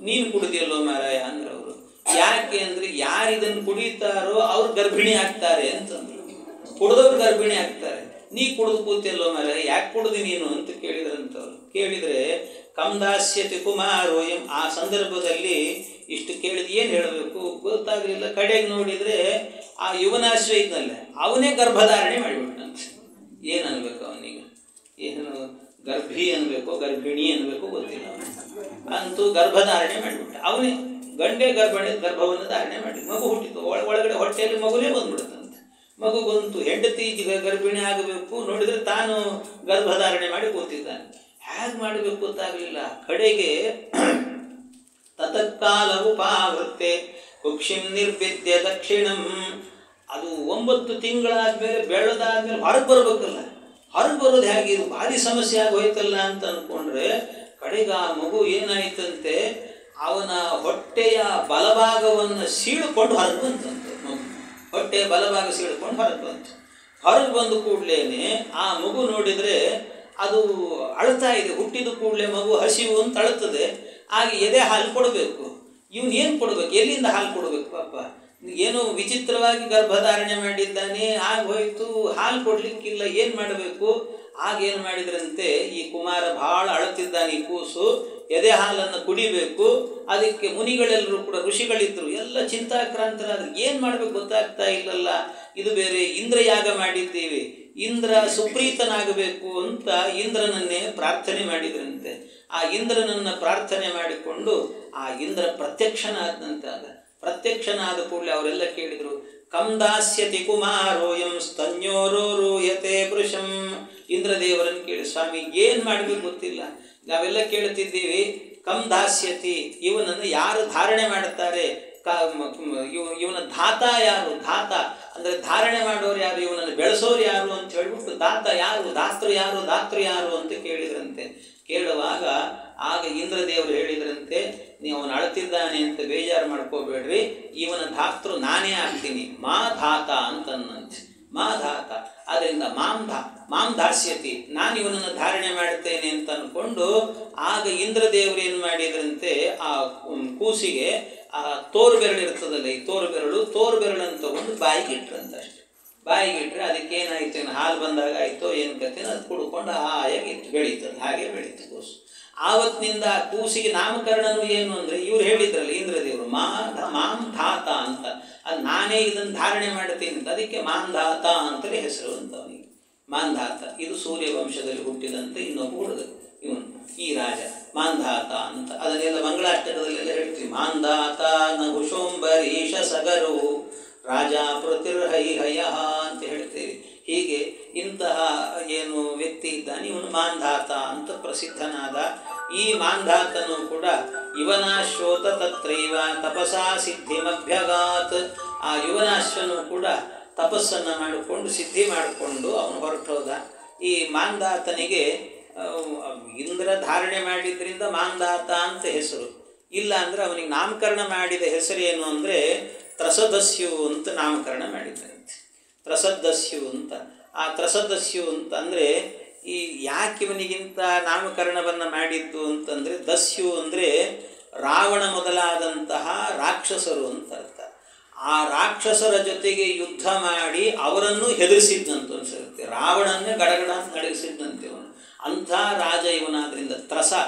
ನೀನು ಕುಡಿದಿಯಲ್ಲೋ ಮಾರಾಯ ಅಂದ್ರೆ ಅವರು. ಯಾಕೆ ಅಂದರೆ ಯಾರು ಇದನ್ನು ಕುಡಿತಾರೋ ಅವ್ರು ಗರ್ಭಿಣಿ ಆಗ್ತಾರೆ ಅಂತಂದ್ರು. ಕುಡಿದವ್ರು ಗರ್ಭಿಣಿ ಆಗ್ತಾರೆ. ನೀ ಕುಡಿದು ಕೂತಿಯಲ್ಲೋ ಮಾರಾಯ, ಯಾಕೆ ಕುಡಿದು ನೀನು ಅಂತ ಕೇಳಿದ್ರಂತವ್ರು. ಕೇಳಿದರೆ ಕಂದಾಸ್ಯತಿ ಕುಮಾರೋಯಂ. ಆ ಸಂದರ್ಭದಲ್ಲಿ ಇಷ್ಟು ಕೇಳಿದ ಏನು ಹೇಳಬೇಕು ಗೊತ್ತಾಗಲಿಲ್ಲ. ಕಡೆಗೆ ನೋಡಿದರೆ ಆ ಯುವನಾಶ್ವ ಇದ್ನಲ್ಲೇ ಅವನೇ ಗರ್ಭಧಾರಣೆ ಮಾಡಿಬಿಟ್ಟಂತೆ. ಏನು ಅನ್ಬೇಕು ಅವನಿಗೆ, ಏನು ಗರ್ಭಿ ಅನ್ಬೇಕೋ ಗರ್ಭಿಣಿ ಅನ್ಬೇಕೋ ಗೊತ್ತಿಲ್ಲ. ಅಂತೂ ಗರ್ಭಧಾರಣೆ ಮಾಡಿಬಿಟ್ಟ ಅವನೇ. ಗಂಡೆ ಗರ್ಭವನ್ನು ಧಾರಣೆ ಮಾಡಿ ಮಗು ಹುಟ್ಟಿತು. ಒಳಗಡೆ ಹೊಟ್ಟೆಯಲ್ಲಿ ಮಗುನೇ ಬಂದ್ಬಿಡುತ್ತಂತೆ. ಮಗು ಬಂತು, ಹೆಂಡತಿ ಗರ್ಭಿಣಿ ಆಗಬೇಕು, ನೋಡಿದರೆ ತಾನು ಗರ್ಭಧಾರಣೆ ಮಾಡಿ ಕೂತಿದ್ದಾನೆ. ಹೇಗೆ ಮಾಡಬೇಕು ಗೊತ್ತಾಗಲಿಲ್ಲ. ಕಡೆಗೆ ತತತ್ಕಾಲವು ಪಾವೃತ್ತೆ ಕುಕ್ಷಿಂ ನಿರ್ವಿದ್ಯ ದಕ್ಷಿಣಂ. ಅದು 9 ತಿಂಗಳಾದ್ಮೇಲೆ ಬೆಳೆದಾದ್ಮೇಲೆ ಹೊರಗೆ ಬರಬೇಕಲ್ಲ, ಹೊರಗೆ ಬರೋದು ಹೇಗೆ, ಇದು ಭಾರಿ ಸಮಸ್ಯೆ ಆಗೋಯ್ತಲ್ಲ ಅಂತ ಅಂದ್ಕೊಂಡ್ರೆ ಕಡೆಗೆ ಆ ಮಗು ಏನಾಯ್ತಂತೆ, ಅವನ ಹೊಟ್ಟೆಯ ಬಲಭಾಗವನ್ನು ಸೀಳ್ಕೊಂಡು ಹೊರಗೆ ಬಂತಂತೆ. ಹೊಟ್ಟೆಯ ಬಲಭಾಗ ಸೀಳ್ಕೊಂಡು ಹೊರಗೆ ಬಂತು. ಹೊರಗೆ ಬಂದು ಕೂಡಲೇ ಆ ಮಗು ನೋಡಿದರೆ ಅದು ಅಳ್ತಾ ಇದೆ. ಹುಟ್ಟಿದ ಕೂಡಲೇ ಮಗು ಹಸಿವು ಅಂತ ಅಳುತ್ತದೆ. ಆಗ ಎದೆ ಹಾಲು ಕೊಡಬೇಕು. ಇವನು ಏನು ಕೊಡಬೇಕು, ಎಲ್ಲಿಂದ ಹಾಲು ಕೊಡಬೇಕು ಪಾಪ. ಏನೋ ವಿಚಿತ್ರವಾಗಿ ಗರ್ಭಧಾರಣೆ ಮಾಡಿದ್ದಾನೆ, ಆಗೋಯ್ತು, ಹಾಲು ಕೊಡಲಿಕ್ಕಿಲ್ಲ, ಏನು ಮಾಡಬೇಕು. ಆಗೇನು ಮಾಡಿದ್ರಂತೆ, ಈ ಕುಮಾರ ಭಾಳ ಅಳುತ್ತಿದ್ದಾನೆ, ಈ ಕೂಸು ಎದೆ ಹಾಲನ್ನು ಕುಡಿಬೇಕು. ಅದಕ್ಕೆ ಮುನಿಗಳೆಲ್ಲರೂ ಕೂಡ ಋಷಿಗಳಿದ್ರು, ಎಲ್ಲ ಚಿಂತಾಕ್ರಾಂತರಾದ್ರು. ಏನು ಮಾಡಬೇಕು ಗೊತ್ತಾಗ್ತಾ ಇಲ್ಲಲ್ಲ, ಇದು ಬೇರೆ ಇಂದ್ರಯಾಗ ಮಾಡಿದ್ದೀವಿ, ಇಂದ್ರ ಸುಪ್ರೀತನಾಗಬೇಕು ಅಂತ ಇಂದ್ರನನ್ನೇ ಪ್ರಾರ್ಥನೆ ಮಾಡಿದ್ರಂತೆ. ಆ ಇಂದ್ರನನ್ನು ಪ್ರಾರ್ಥನೆ ಮಾಡಿಕೊಂಡು ಆ ಇಂದ್ರ ಪ್ರತ್ಯಕ್ಷನಾದಂತೆ. ಪ್ರತ್ಯಕ್ಷನಾದ ಕೂಡಲೇ ಅವರೆಲ್ಲ ಕೇಳಿದರು, ಕಂ ದಾಸ್ಯತಿ ಕುಮಾರೋಯಂ ಸ್ತನ್ಯೋರೋಯತೆ ಪುರುಷಂ. ಇಂದ್ರದೇವರನ್ನು ಕೇಳಿ, ಸ್ವಾಮಿ ಏನು ಮಾಡಬೇಕು ಗೊತ್ತಿಲ್ಲ, ನಾವೆಲ್ಲ ಕೇಳ್ತಿದ್ದೀವಿ. ಕಂ ದಾಸ್ಯತಿ, ಇವನನ್ನು ಯಾರು ಧಾರಣೆ ಮಾಡುತ್ತಾರೆ, ಇವನ ಧಾತ ಯಾರು, ಧಾತ ಅಂದರೆ ಧಾರಣೆ ಮಾಡೋರು ಯಾರು, ಇವನನ್ನು ಬೆಳೆಸೋರು ಯಾರು ಅಂತ ಹೇಳ್ಬಿಟ್ಟು ದಾತ ಯಾರು, ದಾತೃ ಯಾರು ಅಂತ ಕೇಳಿದ್ರಂತೆ. ಕೇಳುವಾಗ ಆಗ ಇಂದ್ರದೇವರು ಹೇಳಿದ್ರಂತೆ, ನೀವು ಅವನು ಅಳ್ತಿದ್ದಾನೆ ಅಂತ ಬೇಜಾರು ಮಾಡ್ಕೋಬೇಡ್ರಿ, ಇವನ ಧಾತೃ ನಾನೇ ಆಗ್ತೀನಿ, ಮಾ ಧಾತ ಅಂತನ್ನಂತೆ. ಮಾಧಾತ. ಅದರಿಂದ ಮಾಂ ದಾಸ್ಯತಿ, ನಾನು ಇವನನ್ನು ಧಾರಣೆ ಮಾಡುತ್ತೇನೆ ಅಂತ ಅಂದ್ಕೊಂಡು ಆಗ ಇಂದ್ರದೇವರು ಏನು ಮಾಡಿದ್ರಂತೆ, ಆ ಕೂಸಿಗೆ ಆ ತೋರು ಬೆರಳು ಇರ್ತದಲ್ಲ, ಈ ತೋರು ಬೆರಳನ್ನು ತಗೊಂಡು ಬಾಯಿಗೆ ಇಟ್ರಂತಷ್ಟೆ. ಬಾಯಿಗೆ ಇಟ್ಟರೆ ಅದಕ್ಕೇನಾಯ್ತು, ಏನು ಹಾಲು ಬಂದಾಗ ಆಯಿತೋ ಏನು ಕಥೆನೋ, ಅದು ಕುಡ್ಕೊಂಡು ಹಾಯಾಗಿ ಬೆಳೀತದೆ. ಹಾಗೆ ಬೆಳೀತು ಕೂಸು. ಆವತ್ತಿನಿಂದ ಆ ಕೂಸಿಗೆ ನಾಮಕರಣನು ಏನು ಅಂದರೆ, ಇವ್ರು ಹೇಳಿದ್ರಲ್ಲ ಇಂದ್ರದೇವರು, ಮಾಂ ಧಾತ ಅಂತ, ಅದು ನಾನೇ ಇದನ್ನು ಧಾರಣೆ ಮಾಡ್ತೀನಿ ಅಂತ, ಅದಕ್ಕೆ ಮಾಂಧಾತ ಅಂತಲೇ ಹೆಸರು ಅಂತವನಿಗೆ, ಮಾಂಧಾತ. ಇದು ಸೂರ್ಯವಂಶದಲ್ಲಿ ಹುಟ್ಟಿದಂತೆ ಇನ್ನೊಬ್ಬ ಹುಡುಗ ಇವನು, ಈ ರಾಜ ಮಾಂಧಾತ ಅಂತ. ಅದನ್ನೆಲ್ಲ ಮಂಗಳಾಷ್ಟಕದಲ್ಲೆಲ್ಲ ಹೇಳ್ತೀವಿ. ಮಾಂಧಾತ ನಹುಶೋಂಬರೀಶ ಸಗರು ರಾಜ ಪ್ರತಿರ್ಹೈಹಯ ಅಂತ ಹೇಳ್ತೇವೆ. ಹೀಗೆ ಇಂತಹ ಏನು ವ್ಯಕ್ತಿ ಇದ್ದಾನೆ ಇವನು ಮಾಂಧಾತ ಅಂತ ಪ್ರಸಿದ್ಧನಾದ. ಈ ಮಾಂಧಾತನು ಕೂಡ ಯುವನಾಶ್ವತ ತತ್ರೈವ ತಪಸಾ ಸಿದ್ಧಿಮಭ್ಯಗಾತ್. ಆ ಯುವನಾಶ್ವನು ಕೂಡ ತಪಸ್ಸನ್ನು ಮಾಡಿಕೊಂಡು ಸಿದ್ಧಿ ಮಾಡಿಕೊಂಡು ಅವನು ಹೊರಟೋದ. ಈ ಮಾಂಧಾತನಿಗೆ ಇಂದ್ರ ಧಾರಣೆ ಮಾಡಿದ್ರಿಂದ ಮಾಂಧಾತ ಅಂತ ಹೆಸರು. ಇಲ್ಲ ಅಂದರೆ ಅವನಿಗೆ ನಾಮಕರಣ ಮಾಡಿದ ಹೆಸರೇನು ಅಂದರೆ ತ್ರಸದಸ್ಯು ಅಂತ ನಾಮಕರಣ ಮಾಡಿದ್ದಂತೆ. ತ್ರಸದಸ್ಯು ಅಂತ. ಆ ತ್ರಸದಸ್ಯು ಅಂತಂದರೆ ಈ ಯಾಕೆ ಇವನಿಗಿಂತ ನಾಮಕರಣವನ್ನು ಮಾಡಿದ್ದು ಅಂತಂದರೆ, ದಸ್ಯು ಅಂದರೆ ರಾವಣ ಮೊದಲಾದಂತಹ ರಾಕ್ಷಸರು ಅಂತ ಅರ್ಥ. ಆ ರಾಕ್ಷಸರ ಜೊತೆಗೆ ಯುದ್ಧ ಮಾಡಿ ಅವರನ್ನು ಹೆದರಿಸಿದ್ದಂತ ಅನ್ಸಿರುತ್ತೆ. ರಾವಣನ್ನೇ ಗಡಗಡ ಅಂತ ನಡಗಿಸಿದ್ದಂತೆ ಅವನು. ಅಂಥ ರಾಜ ಇವನಾದ್ರಿಂದ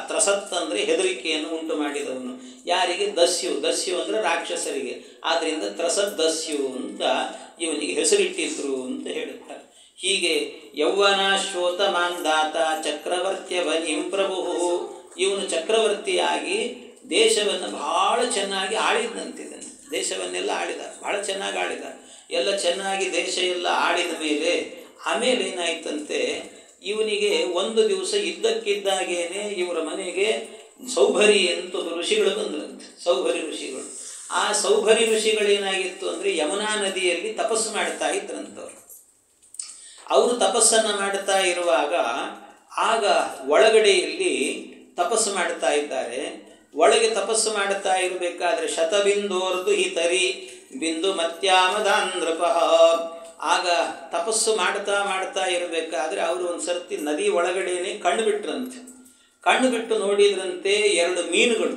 ತ್ರಸತ್ ಅಂದರೆ ಹೆದರಿಕೆಯನ್ನು ಉಂಟು ಮಾಡಿದವನು. ಯಾರಿಗೆ? ದಸ್ಯು ಅಂದರೆ ರಾಕ್ಷಸರಿಗೆ. ಆದ್ದರಿಂದ ತ್ರಸದಸ್ಯು ಅಂತ ಇವನಿಗೆ ಹೆಸರಿಟ್ಟಿದ್ರು ಅಂತ ಹೇಳುತ್ತಾರೆ. ಹೀಗೆ ಯೌವನಾಶ್ವತ ಮಾಂಧಾತ ಚಕ್ರವರ್ತ್ಯವನಿಂ ಪ್ರಭು. ಇವನು ಚಕ್ರವರ್ತಿಯಾಗಿ ದೇಶವನ್ನು ಬಹಳ ಚೆನ್ನಾಗಿ ಆಳಿದಂತಿದ್ದಾನೆ. ದೇಶವನ್ನೆಲ್ಲ ಆಳಿದ, ಬಹಳ ಚೆನ್ನಾಗಿ ಆಳಿದ. ಎಲ್ಲ ಚೆನ್ನಾಗಿ ದೇಶ ಎಲ್ಲ ಆಡಿದ ಮೇಲೆ ಆಮೇಲೆ ಏನಾಯ್ತಂತೆ, ಇವನಿಗೆ ಒಂದು ದಿವಸ ಇದ್ದಕ್ಕಿದ್ದಾಗೇನೆ ಇವರ ಮನೆಗೆ ಸೌಭರಿ ಅಂತ ಋಷಿಗಳು ಬಂದ್ರಂತೆ. ಸೌಭರಿ ಋಷಿಗಳು. ಆ ಸೌಭರಿ ಋಷಿಗಳೇನಾಗಿತ್ತು ಅಂದರೆ ಯಮುನಾ ನದಿಯಲ್ಲಿ ತಪಸ್ಸು ಮಾಡ್ತಾ ಇದ್ರಂತವ್ರು. ಅವರು ತಪಸ್ಸನ್ನು ಮಾಡ್ತಾ ಇರುವಾಗ ಆಗ ಒಳಗಡೆಯಲ್ಲಿ ತಪಸ್ಸು ಮಾಡ್ತಾ ಇದ್ದಾರೆ. ಒಳಗೆ ತಪಸ್ಸು ಮಾಡ್ತಾ ಇರಬೇಕಾದ್ರೆ ಶತಬಿಂದೋರ್ದು ಹಿತರಿ ಬಿಂದು ಮತ್ಯಾಮದಾಂದ್ರಪಃ. ಆಗ ತಪಸ್ಸು ಮಾಡ್ತಾ ಇರಬೇಕಾದ್ರೆ ಅವರು ಒಂದು ಸರ್ತಿ ನದಿ ಒಳಗಡೆನೆ ಕಣ್ಣು ಬಿಟ್ರಂತೆ. ಕಣ್ಣು ಬಿಟ್ಟು ನೋಡಿದ್ರಂತೆ ಎರಡು ಮೀನುಗಳು,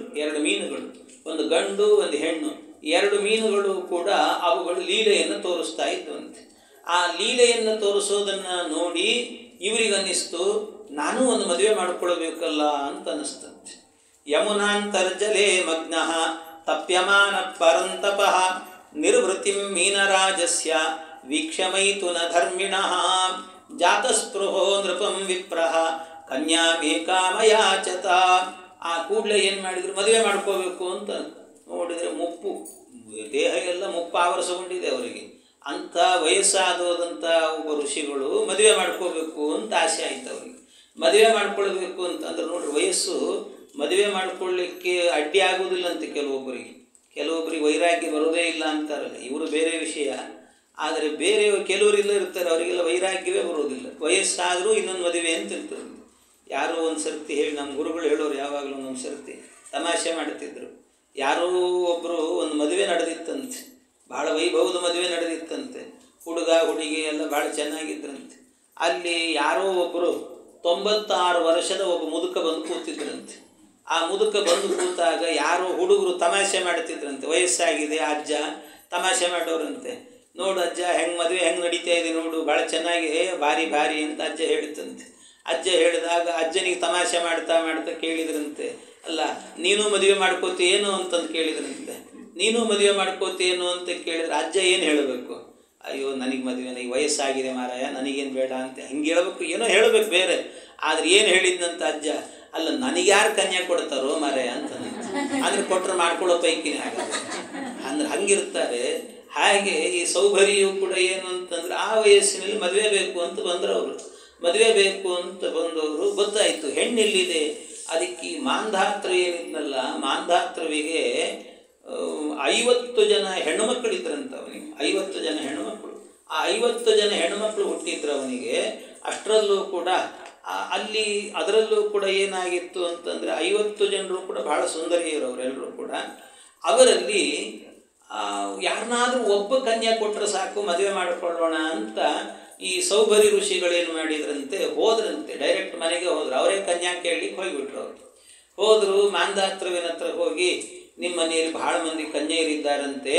ಒಂದು ಗಂಡು ಒಂದು ಹೆಣ್ಣು. ಎರಡು ಮೀನುಗಳು ಕೂಡ ಅವುಗಳು ಲೀಲೆಯನ್ನು ತೋರಿಸ್ತಾ ಇದ್ವಂತೆ. ಆ ಲೀಲೆಯನ್ನು ತೋರಿಸೋದನ್ನು ನೋಡಿ ಇವರಿಗನ್ನಿಸ್ತು, ನಾನು ಒಂದು ಮದುವೆ ಮಾಡಿಕೊಳ್ಬೇಕಲ್ಲ ಅಂತ ಅನ್ನಿಸ್ತಂತೆ. ಯಮುನಾಂತರ್ಜಲೇ ಮಗ್ನಃ ತಪ್ಯಮಾನ ಪರಂತಪಃ ನಿರ್ವೃತಿಂ ಮೀನರಾಜಸ್ಯ ವೀಕ್ಷಮೈತುನ ಧರ್ಮಿಣಃ ಜಾತಸ್ಪೃಹೋ ನೃಪಂ ವಿಪ್ರಃ ಕನ್ಯಾಮೇಕಾಮಯಾಚತ. ಆ ಕೂಡಲೇ ಏನು ಮಾಡಿದ್ರು, ಮದುವೆ ಮಾಡ್ಕೋಬೇಕು ಅಂತ ನೋಡಿದರೆ ಮುಪ್ಪು, ದೇಹ ಎಲ್ಲ ಮುಪ್ಪು ಆವರಿಸಿಕೊಂಡಿದೆ ಅವರಿಗೆ. ಅಂಥ ವಯಸ್ಸಾದೋದಂಥ ಒಬ್ಬ ಋಷಿಗಳು ಮದುವೆ ಮಾಡ್ಕೋಬೇಕು ಅಂತ ಆಸೆ ಆಯ್ತು ಅವರಿಗೆ. ಮದುವೆ ಮಾಡ್ಕೊಳ್ಬೇಕು ಅಂತಂದ್ರೆ ನೋಡ್ರಿ, ವಯಸ್ಸು ಮದುವೆ ಮಾಡ್ಕೊಳ್ಳಿಕ್ಕೆ ಅಡ್ಡಿ ಆಗೋದಿಲ್ಲ ಅಂತ ಕೆಲವೊಬ್ಬರಿಗೆ ವೈರಾಗ್ಯ ಬರೋದೇ ಇಲ್ಲ ಅಂತಾರಲ್ಲ, ಇವರು ಬೇರೆ ವಿಷಯ. ಆದರೆ ಬೇರೆ ಕೆಲವರೆಲ್ಲ ಇರ್ತಾರೆ, ಅವರಿಗೆಲ್ಲ ವೈರಾಗ್ಯವೇ ಬರೋದಿಲ್ಲ. ವಯಸ್ಸಾದರೂ ಇನ್ನೊಂದು ಮದುವೆ ಅಂತ ಇರ್ತಾರೆ. ಯಾರೋ ಒಂದು ಸರ್ತಿ ಹೇಳಿ, ನಮ್ಮ ಗುರುಗಳು ಹೇಳೋರು ಯಾವಾಗಲೂ ಒಂದೊಂದು ಸರ್ತಿ ತಮಾಷೆ ಮಾಡ್ತಿದ್ರು. ಯಾರೋ ಒಬ್ಬರು ಒಂದು ಮದುವೆ ನಡೆದಿತ್ತಂತೆ, ಭಾಳ ವೈಭವದ ಮದುವೆ ನಡೆದಿತ್ತಂತೆ. ಹುಡುಗ ಹುಡುಗಿ ಎಲ್ಲ ಭಾಳ ಚೆನ್ನಾಗಿದ್ರಂತೆ. ಅಲ್ಲಿ ಯಾರೋ ಒಬ್ಬರು 96 ವರ್ಷದ ಒಬ್ಬ ಮುದುಕ ಬಂದು ಕೂತಿದ್ರಂತೆ. ಆ ಮುದುಕ ಬಂದು ಕೂತಾಗ ಯಾರೋ ಹುಡುಗರು ತಮಾಷೆ ಮಾಡ್ತಿದ್ರಂತೆ. ವಯಸ್ಸಾಗಿದೆ ಅಜ್ಜ ತಮಾಷೆ ಮಾಡೋರಂತೆ. ನೋಡು ಅಜ್ಜ ಹೆಂಗೆ ಮದುವೆ ಹೆಂಗೆ ನಡೀತಾ ಇದೆ ನೋಡು, ಭಾಳ ಚೆನ್ನಾಗಿ ಭಾರಿ ಅಂತ ಅಜ್ಜ ಹೇಳಿತಂತೆ. ಅಜ್ಜ ಹೇಳಿದಾಗ ಅಜ್ಜನಿಗೆ ತಮಾಷೆ ಮಾಡ್ತಾ ಕೇಳಿದ್ರಂತೆ, ಅಲ್ಲ ನೀನು ಮದುವೆ ಮಾಡ್ಕೋತೀಯೇನು ಅಂತಂದು ಕೇಳಿದ್ರಂತೆ. ನೀನು ಮದುವೆ ಮಾಡ್ಕೋತೀಯೇನು ಅಂತ ಕೇಳಿದ್ರೆ ಅಜ್ಜ ಏನು ಹೇಳಬೇಕು? ಅಯ್ಯೋ ನನಗೆ ನನಗೆ ವಯಸ್ಸಾಗಿದೆ ಮಾರಾಯ, ನನಗೇನು ಬೇಡ ಅಂತ ಹಿಂಗೆ ಹೇಳಬೇಕು, ಏನೋ ಹೇಳಬೇಕು ಬೇರೆ. ಆದರೆ ಏನು ಹೇಳಿದ್ನಂತ ಅಜ್ಜ, ಅಲ್ಲ ನನಗೆ ಯಾರು ಕನ್ಯಾ ಕೊಡ್ತಾರೋ ಮಾರಾಯ ಅಂತ. ಅಂದರೆ ಕೊಟ್ಟರೆ ಮಾಡ್ಕೊಳ್ಳೋ ಪೈಕಿನೇ ಆಗಲ್ಲ ಅಂದ್ರೆ ಹಂಗಿರ್ತಾರೆ. ಹಾಗೆ ಈ ಸೌಭರಿಯು ಕೂಡ ಏನು ಅಂತಂದ್ರೆ ಆ ವಯಸ್ಸಿನಲ್ಲಿ ಮದುವೆ ಬೇಕು ಅಂತ ಬಂದರು ಅವರು. ಮದುವೆ ಬೇಕು ಅಂತ ಬಂದವರು ಗೊತ್ತಾಯಿತು ಹೆಣ್ಣೆಲ್ಲಿದೆ. ಅದಕ್ಕೆ ಈ ಮಾಂಧಾತೃ ಏನಿದ್ನಲ್ಲ, ಮಾಂಧಾತೃವಿಗೆ 50 ಜನ ಹೆಣ್ಣುಮಕ್ಕಳಿದ್ರಂತ ಅವನಿಗೆ. 50 ಜನ ಹೆಣ್ಣುಮಕ್ಕಳು. ಆ 50 ಜನ ಹೆಣ್ಣುಮಕ್ಕಳು ಹುಟ್ಟಿದ್ರು ಅವನಿಗೆ. ಅಷ್ಟರಲ್ಲೂ ಕೂಡ ಅದರಲ್ಲೂ ಕೂಡ ಏನಾಗಿತ್ತು ಅಂತಂದರೆ 50 ಜನರು ಕೂಡ ಬಹಳ ಸುಂದರಿಯರು ಅವರೆಲ್ಲರೂ ಕೂಡ. ಅವರಲ್ಲಿ ಯಾರನ್ನಾದ್ರೂ ಒಬ್ಬ ಕನ್ಯಾ ಕೊಟ್ಟರೆ ಸಾಕು ಮದುವೆ ಮಾಡಿಕೊಳ್ಳೋಣ ಅಂತ ಈ ಸೌಭರಿ ಋಷಿಗಳೇನು ಮಾಡಿದ್ರಂತೆ, ಹೋದ್ರಂತೆ, ಡೈರೆಕ್ಟ್ ಮನೆಗೆ ಹೋದ್ರು. ಅವರೇ ಕನ್ಯಾ ಕೇಳಲಿಕ್ಕೆ ಹೋಗಿಬಿಟ್ರು. ಅವರು ಹೋದರು, ಮಾಂಧಾತ್ರವಿನ ಹತ್ರ ಹೋಗಿ, ನಿಮ್ಮ ಮನೆಯಲ್ಲಿ ಬಹಳ ಮಂದಿ ಕನ್ಯೆಯರಿದ್ದಾರಂತೆ,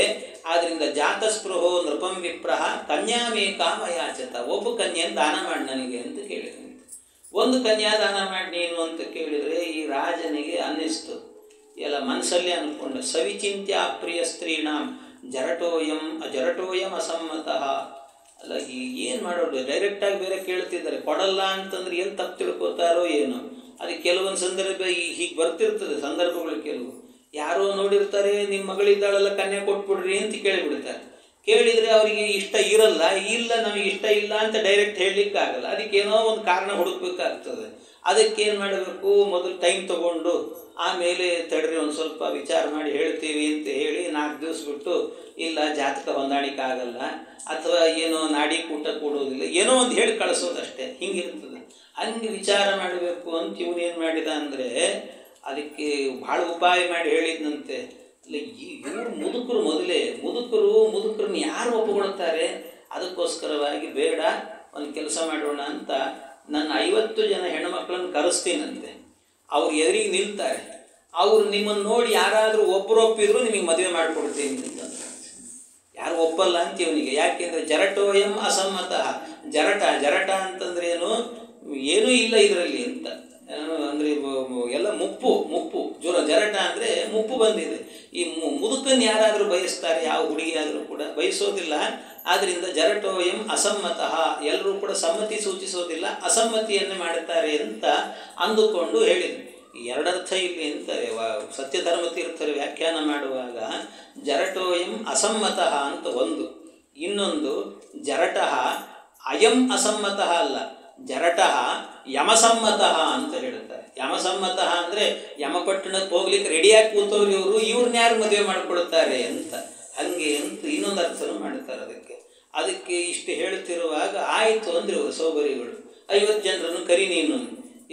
ಆದ್ದರಿಂದ ಜಾತಸ್ಪೃಹೋ ನೃಪಂ ವಿಪ್ರಹ ಕನ್ಯಾಮೇಕಾಮ ಯಾಚತ, ಒಬ್ಬ ಕನ್ಯೆಯನ್ನು ದಾನ ಮಾಡಿ ನನಗೆ ಅಂತ ಕೇಳಿದ್ರಂತೆ. ಒಂದು ಕನ್ಯಾ ದಾನ ಮಾಡಿ ನೀನು ಅಂತ ಕೇಳಿದರೆ ಈ ರಾಜನಿಗೆ ಅನ್ನಿಸ್ತು, ಎಲ್ಲ ಮನಸ್ಸಲ್ಲೇ ಅಂದ್ಕೊಂಡ, ಸವಿಚಿಂತ್ಯ ಪ್ರಿಯ ಸ್ತ್ರೀಣಾಂ ಜರಟೋಯಂ ಅಸಮ್ಮತಃ. ಅಲ್ಲ, ಏನು ಮಾಡೋದು, ಡೈರೆಕ್ಟಾಗಿ ಬೇರೆ ಕೇಳ್ತಿದ್ದಾರೆ, ಕೊಡಲ್ಲ ಅಂತಂದ್ರೆ ಏನು ತಪ್ಪು ತಿಳ್ಕೊತಾರೋ ಏನೋ. ಅದಕ್ಕೆ ಕೆಲವೊಂದು ಸಂದರ್ಭ ಹೀಗೆ ಬರ್ತಿರ್ತದೆ, ಸಂದರ್ಭಗಳು ಕೆಲವು ಯಾರೋ ನೋಡಿರ್ತಾರೆ, ನಿಮ್ಮ ಮಗಳಿದ್ದಾಳೆಲ್ಲ ಕನ್ಯಾ ಕೊಟ್ಬಿಡ್ರಿ ಅಂತ ಕೇಳಿಬಿಡ್ತಾರೆ. ಕೇಳಿದರೆ ಅವರಿಗೆ ಇಷ್ಟ ಇರಲ್ಲ, ಇಲ್ಲ ನಮಗೆ ಇಷ್ಟ ಇಲ್ಲ ಅಂತ ಡೈರೆಕ್ಟ್ ಹೇಳಲಿಕ್ಕಾಗಲ್ಲ. ಅದಕ್ಕೇನೋ ಒಂದು ಕಾರಣ ಹುಡುಕ್ಬೇಕಾಗ್ತದೆ. ಅದಕ್ಕೇನು ಮಾಡಬೇಕು, ಮೊದಲು ಟೈಮ್ ತೊಗೊಂಡು ಆಮೇಲೆ ತಡ್ರಿ ಒಂದು ಸ್ವಲ್ಪ ವಿಚಾರ ಮಾಡಿ ಹೇಳ್ತೀವಿ ಅಂತ ಹೇಳಿ 4 ದಿವಸ ಬಿಟ್ಟು, ಇಲ್ಲ ಜಾತಕ ಹೊಂದಾಣಿಕೆ ಆಗಲ್ಲ, ಅಥವಾ ಏನೋ ನಾಡಿ ಕೂಟ ಕೂಡೋದಿಲ್ಲ, ಏನೋ ಒಂದು ಹೇಳಿ ಕಳಿಸೋದಷ್ಟೇ, ಹಿಂಗಿರ್ತದೆ. ಹಂಗೆ ವಿಚಾರ ಮಾಡಬೇಕು ಅಂತ ಇವನೇನು ಮಾಡಿದ ಅಂದರೆ, ಅದಕ್ಕೆ ಭಾಳ ಉಪಾಯ ಮಾಡಿ ಹೇಳಿದ್ನಂತೆ. ಅಲ್ಲ, ಇವರು ಮುದುಕರನ್ನ ಯಾರು ಒಪ್ಪಿಕೊಳ್ತಾರೆ, ಅದಕ್ಕೋಸ್ಕರವಾಗಿ ಬೇಡ, ಒಂದು ಕೆಲಸ ಮಾಡೋಣ ಅಂತ ನನ್ನ 50 ಜನ ಹೆಣ್ಣುಮಕ್ಕಳನ್ನು ಕರೆಸ್ತೀನಂತೆ. ಅವ್ರು ಎದುರಿಗೆ ನಿಲ್ತಾರೆ, ಅವ್ರು ನಿಮ್ಮನ್ನು ನೋಡಿ ಯಾರಾದರೂ ಒಬ್ಬರೊಪ್ಪಿದ್ರು ನಿಮಗೆ ಮದುವೆ ಮಾಡಿಕೊಡ್ತೀನಿ ಅಂತಂದ್ರೆ, ಯಾರು ಒಪ್ಪಲ್ಲ ಅಂತ ಇವನಿಗೆ. ಯಾಕೆಂದರೆ ಜರಟೋಯಂ ಅಸಮ್ಮತಃ. ಜರಟ ಅಂತಂದ್ರೆ ಏನೂ ಇಲ್ಲ ಇದರಲ್ಲಿ ಅಂತ, ಅಂದರೆ ಎಲ್ಲ ಮುಪ್ಪು ಜರಟ ಅಂದರೆ ಮುಪ್ಪು ಬಂದಿದೆ. ಈ ಮುದುಕನ್ನು ಯಾರಾದರೂ ಬಯಸ್ತಾರೆ, ಯಾವ ಹುಡುಗಿಯಾದರೂ ಕೂಡ ಬಯಸೋದಿಲ್ಲ. ಆದ್ದರಿಂದ ಜರಟೋಯಂ ಅಸಮ್ಮತಃ, ಎಲ್ಲರೂ ಕೂಡ ಸಮ್ಮತಿ ಸೂಚಿಸೋದಿಲ್ಲ, ಅಸಮ್ಮತಿಯನ್ನು ಮಾಡುತ್ತಾರೆ ಅಂತ ಅಂದುಕೊಂಡು ಹೇಳಿದರು. ಎರಡರ್ಥ ಇಲ್ಲಿ ಅಂತಾರೆ ಸತ್ಯಧರ್ಮ ತೀರ್ಥರು ವ್ಯಾಖ್ಯಾನ ಮಾಡುವಾಗ, ಜರಟೋಯಂ ಅಸಮ್ಮತಃ ಅಂತ ಒಂದು, ಇನ್ನೊಂದು ಜರಟಃ ಅಯಂ ಅಸಮ್ಮತಃ ಅಲ್ಲ, ಜರಟಃ ಯಮಸಮ್ಮತಃ ಅಂತ ಹೇಳ್ತಾರೆ. ಯಮಸಮ್ಮತಃ ಅಂದರೆ ಯಮಪಟ್ಟಣಕ್ಕೆ ಹೋಗ್ಲಿಕ್ಕೆ ರೆಡಿಯಾಗಿ ಕೂತವ್ರು ಇವ್ರನ್ನ ಯಾರು ಮದುವೆ ಮಾಡಿಕೊಳ್ತಾರೆ ಅಂತ, ಹಾಗೆ ಅಂತ ಇನ್ನೊಂದು ಅರ್ಥನೂ ಮಾಡ್ತಾರೆ. ಅದಕ್ಕೆ ಇಷ್ಟು ಹೇಳ್ತಿರುವಾಗ ಆಯಿತು ಅಂದರೆ ಇವರು ಸೌಕರ್ಯಗಳು 50 ಜನರನ್ನು ಕರಿ ನೀನು.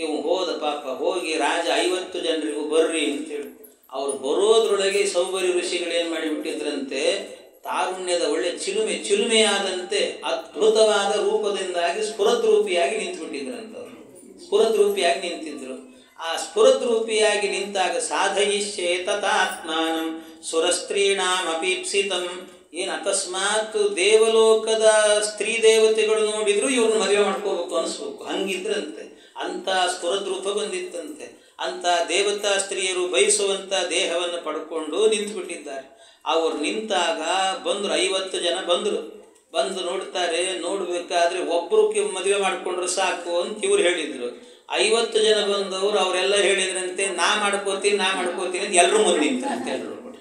ಇವು ಹೋದ ಪಾಪ, ಹೋಗಿ ರಾಜ 50 ಜನರಿಗೂ ಬರ್ರಿ ಅಂತೇಳಿ. ಅವ್ರು ಬರೋದ್ರೊಳಗೆ ಸೌಭರಿ ಋಷಿಗಳೇನು ಮಾಡಿಬಿಟ್ಟಿದ್ರಂತೆ, ತಾರುಣ್ಯದ ಒಳ್ಳೆ ಚಿಲುಮೆಯಾದಂತೆ ಅದ್ಭುತವಾದ ರೂಪದಿಂದಾಗಿ ಸ್ಫುರದ್ರೂಪಿಯಾಗಿ ನಿಂತುಬಿಟ್ಟಿದ್ರಂಥವ್ರು. ಸ್ಫುರದ್ರೂಪಿಯಾಗಿ ನಿಂತಿದ್ರು. ಆ ಸ್ಫುರದ್ರೂಪಿಯಾಗಿ ನಿಂತಾಗ ಸಾಧಯಿಷ್ಯೇ ತಥಾತ್ಮಾನಂ ಸುರಸ್ತ್ರೀಣಾಮಪೀಪ್ಸಿತಂ. ಏನು ಅಕಸ್ಮಾತ್ ದೇವಲೋಕದ ಸ್ತ್ರೀ ದೇವತೆಗಳು ನೋಡಿದ್ರು ಇವ್ರನ್ನ ಮದುವೆ ಮಾಡ್ಕೋಬೇಕು ಅನಿಸ್ಬೇಕು, ಹಂಗಿದ್ರಂತೆ. ಅಂಥ ಸ್ಫುರದ್ರೂಪ ಬಂದಿತ್ತಂತೆ. ಅಂಥ ದೇವತಾ ಸ್ತ್ರೀಯರು ಬಯಸುವಂಥ ದೇಹವನ್ನು ಪಡ್ಕೊಂಡು ನಿಂತುಬಿಟ್ಟಿದ್ದಾರೆ. ಅವರು ನಿಂತಾಗ ಬಂದರು, 50 ಜನ ಬಂದು ನೋಡ್ತಾರೆ. ನೋಡಬೇಕಾದ್ರೆ ಒಬ್ಬರು ಮದುವೆ ಮಾಡಿಕೊಂಡ್ರೆ ಸಾಕು ಅಂತ ಇವ್ರು ಹೇಳಿದರು. 50 ಜನ ಬಂದವರು ಅವರೆಲ್ಲ ಹೇಳಿದ್ರಂತೆ, ನಾ ಮಾಡ್ಕೋತೀನಿ ಅಂತ ಎಲ್ಲರೂ ಮುಂದೆ ನಿಂತಂತೆ. ಎಲ್ಲರೂ ಕೂಡ